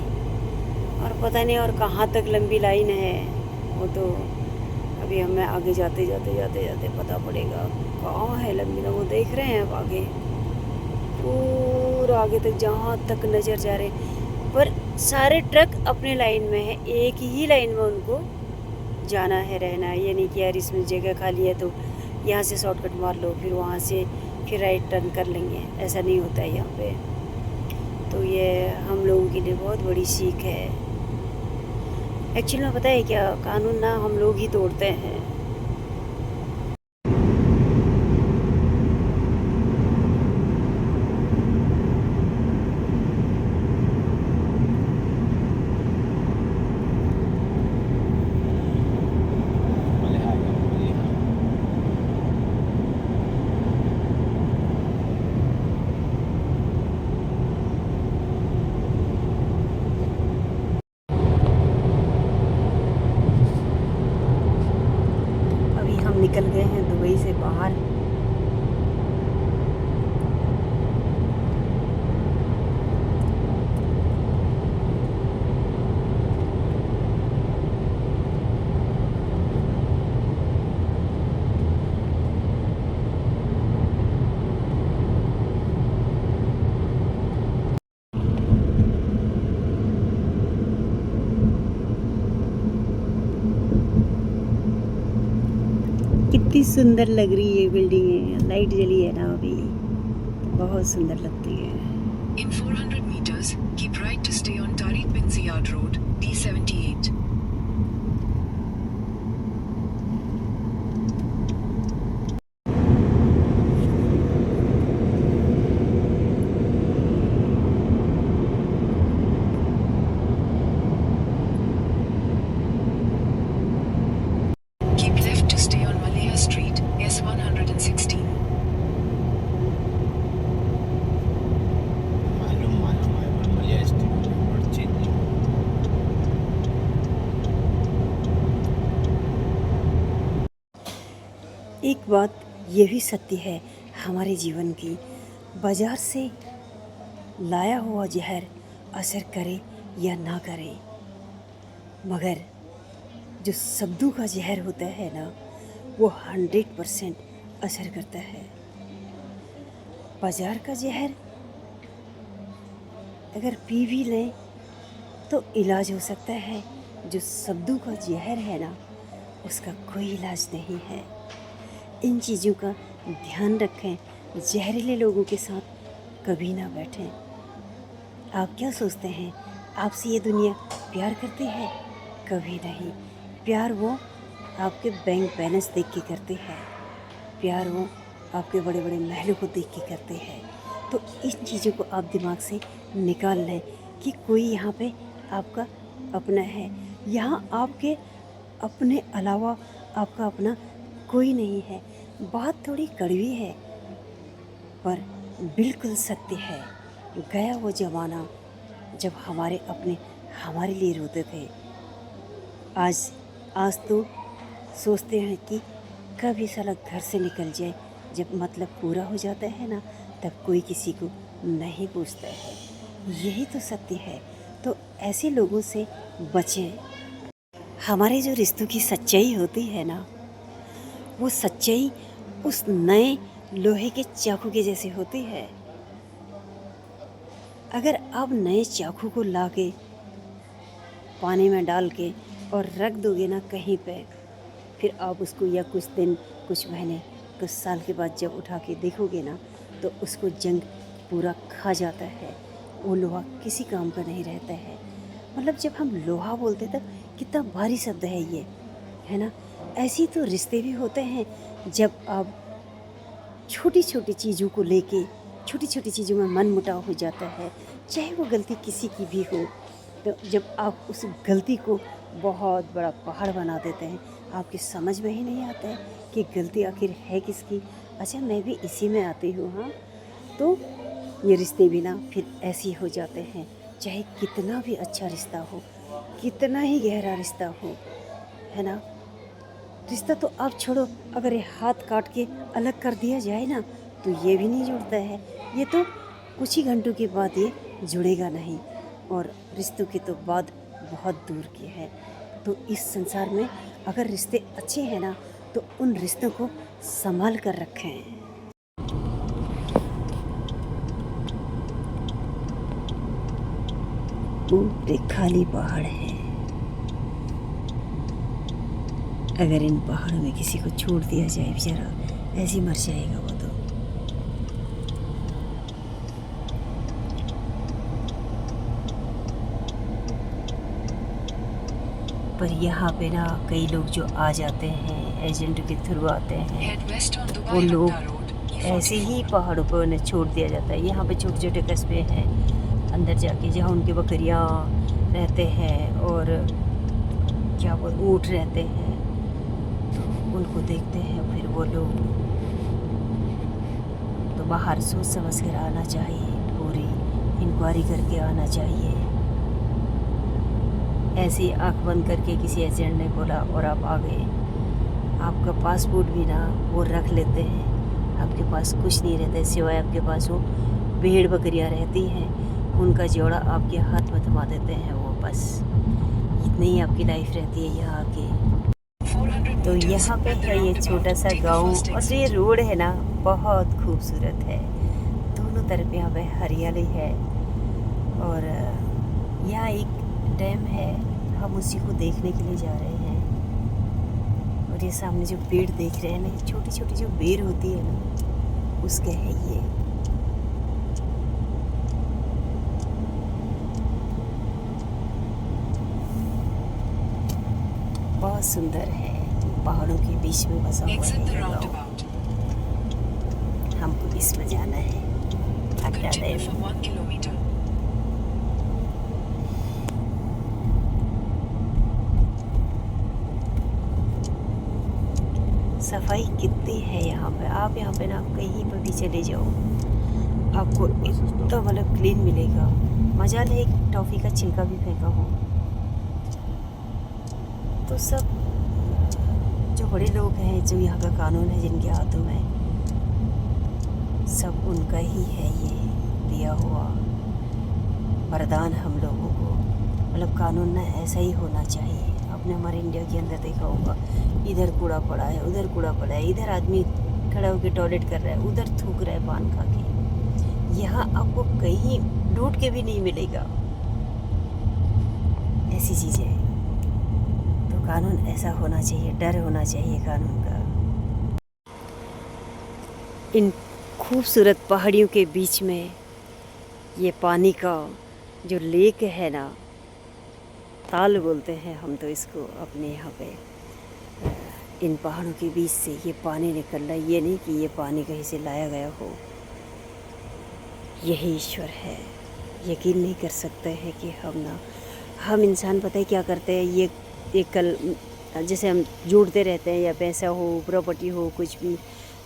और पता नहीं और कहाँ तक लंबी लाइन है, वो तो अभी हमें आगे जाते जाते पता पड़ेगा कहाँ है लंबी लाइन। वो देख रहे हैं अब आगे, पूरा आगे तक, जहाँ तक नज़र जा रहे हैं। पर सारे ट्रक अपने लाइन में है, एक ही लाइन में उनको जाना है, रहना है। ये नहीं कि यार इसमें जगह खाली है तो यहाँ से शॉर्टकट मार लो, फिर वहाँ से फिर राइट टर्न कर लेंगे। ऐसा नहीं होता है यहाँ पे। तो ये हम लोगों के लिए बहुत बड़ी सीख है। एक्चुअली में पता है क्या, कानून ना हम लोग ही तोड़ते हैं। निकल गए हैं दुबई से बाहर। कितनी सुंदर लग रही है बिल्डिंग, लाइट जली है ना अभी, बहुत सुंदर लगती है। In 400 meters, keep right to stay on Tariq bin Ziyad Road, D78. एक बात ये भी सत्य है हमारे जीवन की, बाजार से लाया हुआ जहर असर करे या ना करे, मगर जो सब्दू का जहर होता है ना, वो 100% असर करता है। बाजार का जहर अगर पी भी लें तो इलाज हो सकता है, जो सब्दू का जहर है ना, उसका कोई इलाज नहीं है। इन चीज़ों का ध्यान रखें, जहरीले लोगों के साथ कभी ना बैठें। आप क्या सोचते हैं आपसे ये दुनिया प्यार करती है? कभी नहीं। प्यार वो आपके बैंक बैलेंस देख के करते हैं, प्यार वो आपके बड़े बड़े महलों को देख के करते हैं। तो इन चीज़ों को आप दिमाग से निकाल लें कि कोई यहाँ पे आपका अपना है, यहाँ आपके अपने अलावा आपका अपना कोई नहीं है। बात थोड़ी कड़वी है पर बिल्कुल सत्य है। गया वो ज़माना जब हमारे अपने हमारे लिए रोते थे। आज तो सोचते हैं कि कब ये साला घर से निकल जाए। जब मतलब पूरा हो जाता है ना, तब कोई किसी को नहीं पूछता है। यही तो सत्य है। तो ऐसे लोगों से बचें। हमारे जो रिश्तों की सच्चाई होती है ना, वो सच्चाई उस नए लोहे के चाकू के जैसे होती है। अगर आप नए चाकू को लाके पानी में डाल के और रख दोगे ना कहीं पे, फिर आप उसको या कुछ दिन, कुछ महीने, कुछ साल के बाद जब उठा के देखोगे ना, तो उसको जंग पूरा खा जाता है। वो लोहा किसी काम का नहीं रहता है। मतलब जब हम लोहा बोलते तब कितना भारी शब्द है ये, है ना। ऐसी तो रिश्ते भी होते हैं। जब आप छोटी छोटी चीज़ों को लेके, छोटी छोटी चीज़ों में मन मुटाव हो जाता है, चाहे वो गलती किसी की भी हो, तो जब आप उस गलती को बहुत बड़ा पहाड़ बना देते हैं, आपकी समझ में ही नहीं आता है कि गलती आखिर है किसकी। अच्छा, मैं भी इसी में आती हूँ। हाँ, तो ये रिश्ते भी ना फिर ऐसे ही हो जाते हैं। चाहे कितना भी अच्छा रिश्ता हो, कितना ही गहरा रिश्ता हो, है ना। रिश्ता तो आप छोड़ो, अगर ये हाथ काट के अलग कर दिया जाए ना, तो ये भी नहीं जुड़ता है। ये तो कुछ ही घंटों के बाद ये जुड़ेगा नहीं, और रिश्तों की तो बात बहुत दूर की है। तो इस संसार में अगर रिश्ते अच्छे हैं ना, तो उन रिश्तों को संभाल कर रखें। पूरे खाली पहाड़ है। अगर इन पहाड़ों में किसी को छोड़ दिया जाए, बेचारा ऐसे ही मर जाएगा वो तो। पर यहाँ पे ना कई लोग जो आ जाते हैं, एजेंट के थ्रू आते हैं, वो लोग ऐसे ही पहाड़ों पर उन्हें छोड़ दिया जाता है। यहाँ पे छोटे छोटे कस्बे हैं अंदर जाके, जहाँ उनकी बकरियाँ रहते हैं और क्या वो ऊँट रहते हैं, तो उनको देखते हैं फिर वो लोग। तो बाहर सोच समझ कर आना चाहिए, पूरी इंक्वायरी करके आना चाहिए। ऐसे ही आँख बंद करके किसी एजेंट ने बोला और आप आ गए, आपका पासपोर्ट भी ना वो रख लेते हैं। आपके पास कुछ नहीं रहता है, सिवाय आपके पास वो भेड़ बकरियाँ रहती हैं, उनका जोड़ा आपके हाथ में थमा देते हैं वो। बस इतनी ही आपकी लाइफ रहती है यहाँ की। तो यहाँ पे है ये छोटा सा गांव, और ये रोड है ना बहुत खूबसूरत है। दोनों तरफ यहाँ पे हरियाली है, और यहाँ एक डैम है, हम उसी को देखने के लिए जा रहे हैं। और ये सामने जो पेड़ देख रहे हैं ना, छोटी छोटी जो बेर होती है ना, उसके है ये। बहुत सुंदर है, पहाड़ों के बीच में बसा हुआ है गाँव। हमको इसमें जाना है, अड्डा डैम। सफाई कितनी है यहाँ पे। आप यहाँ पे ना कहीं पर भी चले जाओ, आपको इतना मतलब क्लीन मिलेगा। मजा ले, एक टॉफ़ी का छिलका भी फेंका हो तो सब जो बड़े लोग हैं, जो यहाँ का कानून है जिनके हाथों में, सब उनका ही है ये दिया हुआ वरदान हम लोगों को। मतलब कानून ना ऐसा ही होना चाहिए। आपने हमारे इंडिया के अंदर देखा होगा, इधर कूड़ा पड़ा है, उधर कूड़ा पड़ा है, इधर आदमी खड़ा होकर टॉयलेट कर रहा है, उधर थूक रहा है पान खा के। यहाँ आपको कहीं ढूंढ के भी नहीं मिलेगा ऐसी चीज़ें। तो कानून ऐसा होना चाहिए, डर होना चाहिए कानून का। इन खूबसूरत पहाड़ियों के बीच में ये पानी का जो लेक है ना, ताल बोलते हैं हम तो इसको अपने यहाँ पे। इन पहाड़ों के बीच से ये पानी निकल रहा है। ये नहीं कि ये पानी कहीं से लाया गया हो, यही ईश्वर है। यकीन नहीं कर सकते हैं कि हम इंसान पता है क्या करते हैं। ये कल जैसे हम जोड़ते रहते हैं, या पैसा हो, प्रॉपर्टी हो, कुछ भी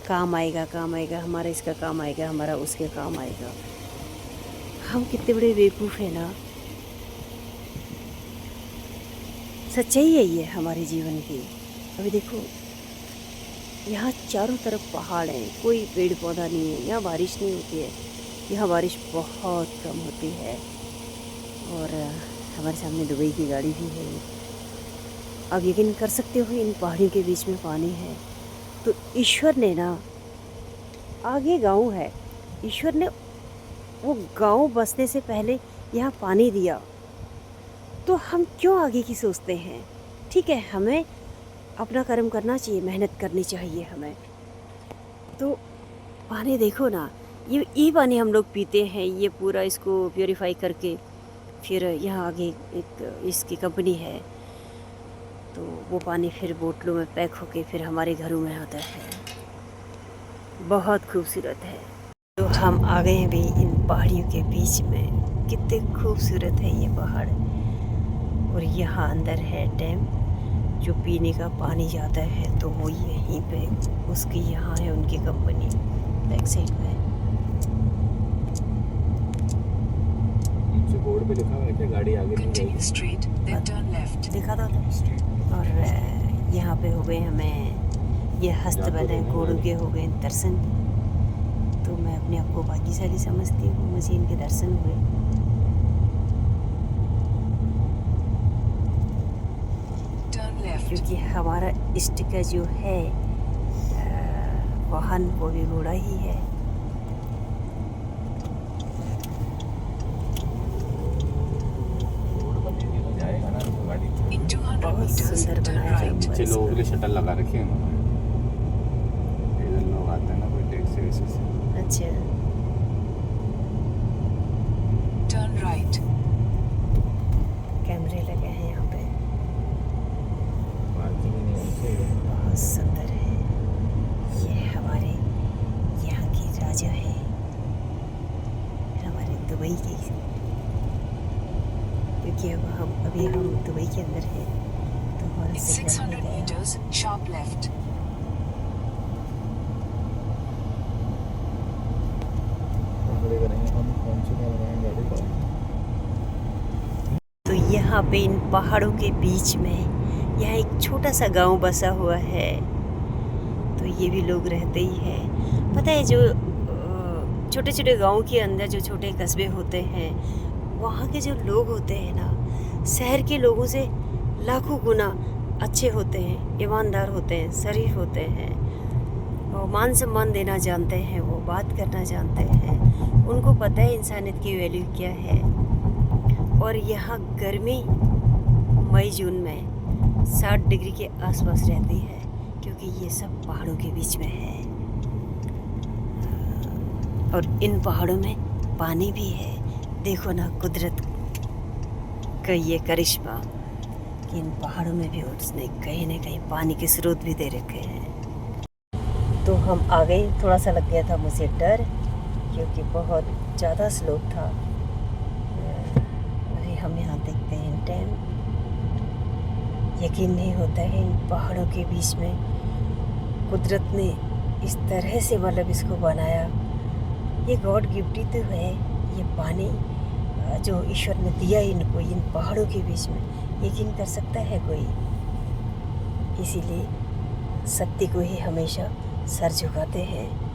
काम आएगा, हमारा इसका काम आएगा, हमारा उसके काम आएगा। हम कितने बड़े बेवकूफ़ हैं ना। सच्चाई है ये हमारे जीवन की। अभी देखो, यहाँ चारों तरफ पहाड़ हैं, कोई पेड़ पौधा नहीं है, यहाँ बारिश नहीं होती है, यहाँ बारिश बहुत कम होती है। और हमारे सामने दुबई की गाड़ी भी है। अब यकीन कर सकते हो, इन पहाड़ियों के बीच में पानी है। तो ईश्वर ने ना, आगे गांव है, ईश्वर ने वो गांव बसने से पहले यहाँ पानी दिया। तो हम क्यों आगे की सोचते हैं? ठीक है, हमें अपना कर्म करना चाहिए, मेहनत करनी चाहिए हमें। तो पानी देखो ना, ये पानी हम लोग पीते हैं, ये पूरा इसको प्योरीफाई करके फिर यहाँ आगे एक इसकी कंपनी है, तो वो पानी फिर बोतलों में पैक होके फिर हमारे घरों में आता है। बहुत खूबसूरत है। तो हम आ गए हैं भी इन पहाड़ियों के बीच में। कितने खूबसूरत है ये पहाड़। और यहाँ अंदर है डैम, जो पीने का पानी जाता है तो वो यहीं पे उसकी यहाँ है उनकी कंपनी बैक साइड में। नीचे बोर्ड पे लिखा हुआ है क्या गाड़ी आगे नहीं Continue जाएगी? straight, then turn left. देखा था। और यहाँ पे हो गए हमें ये हस्तबैठे घोड़ों के हो गए दर्शन। तो मैं अपने आप को भाग्यशाली समझती हूँ, मुझे इनके दर्शन हुए। Turn left. क्योंकि हमारा इष्ट का जो है वाहन वो भी घोड़ा ही है। जाएगा ना तो गाड़ी। In 200 बहुत meters, सुंदर turn बनाया है right. नीचे लोगों के लिए शटल लगा रखे हैं उन्होंने। इधर लोग आते हैं ना कोई टैक्सी वैसे से। अच्छा, Turn right. कैमरे लगे हैं यहाँ पे। पार्किंग नहीं होती है। बहुत सुंदर है। ये हमारे यहाँ की राजा है, हमारे दुबई की। क्योंकि अब हम दुबई के अंदर हैं, तो हमारा In सिग्नल 600 है। meters, sharp left. खड़े करेंगे हम, कौन सी में लगाएंगे गाड़ी को? तो यहाँ पे इन पहाड़ों के बीच में यहाँ एक छोटा सा गांव बसा हुआ है। तो ये भी लोग रहते ही हैं। पता है, जो छोटे छोटे गांव के अंदर जो छोटे कस्बे होते हैं, वहाँ के जो लोग होते हैं ना, शहर के लोगों से लाखों गुना अच्छे होते हैं, ईमानदार होते हैं, शरीफ होते हैं, वो मान सम्मान देना जानते हैं, वो बात करना जानते हैं। उनको पता है इंसानियत की वैल्यू क्या है। और यहाँ गर्मी मई जून में 60 डिग्री के आसपास रहती है, क्योंकि ये सब पहाड़ों के बीच में है। और इन पहाड़ों में पानी भी है। देखो ना कुदरत का ये करिश्मा कि इन पहाड़ों में भी उसने कहीं ना कहीं पानी के स्रोत भी दे रखे हैं। तो हम आ गए। थोड़ा सा लग गया था मुझे डर, क्योंकि बहुत ज़्यादा स्लोप था। अभी हम यहाँ देखते हैं डैम। यकीन नहीं होता है, इन पहाड़ों के बीच में कुदरत ने इस तरह से मतलब इसको बनाया। ये गॉड गिफ्ट ही तो है, ये पानी जो ईश्वर ने दिया इनको इन पहाड़ों के बीच में। यकीन कर सकता है कोई? इसीलिए सत्य को ही हमेशा सर झुकाते हैं।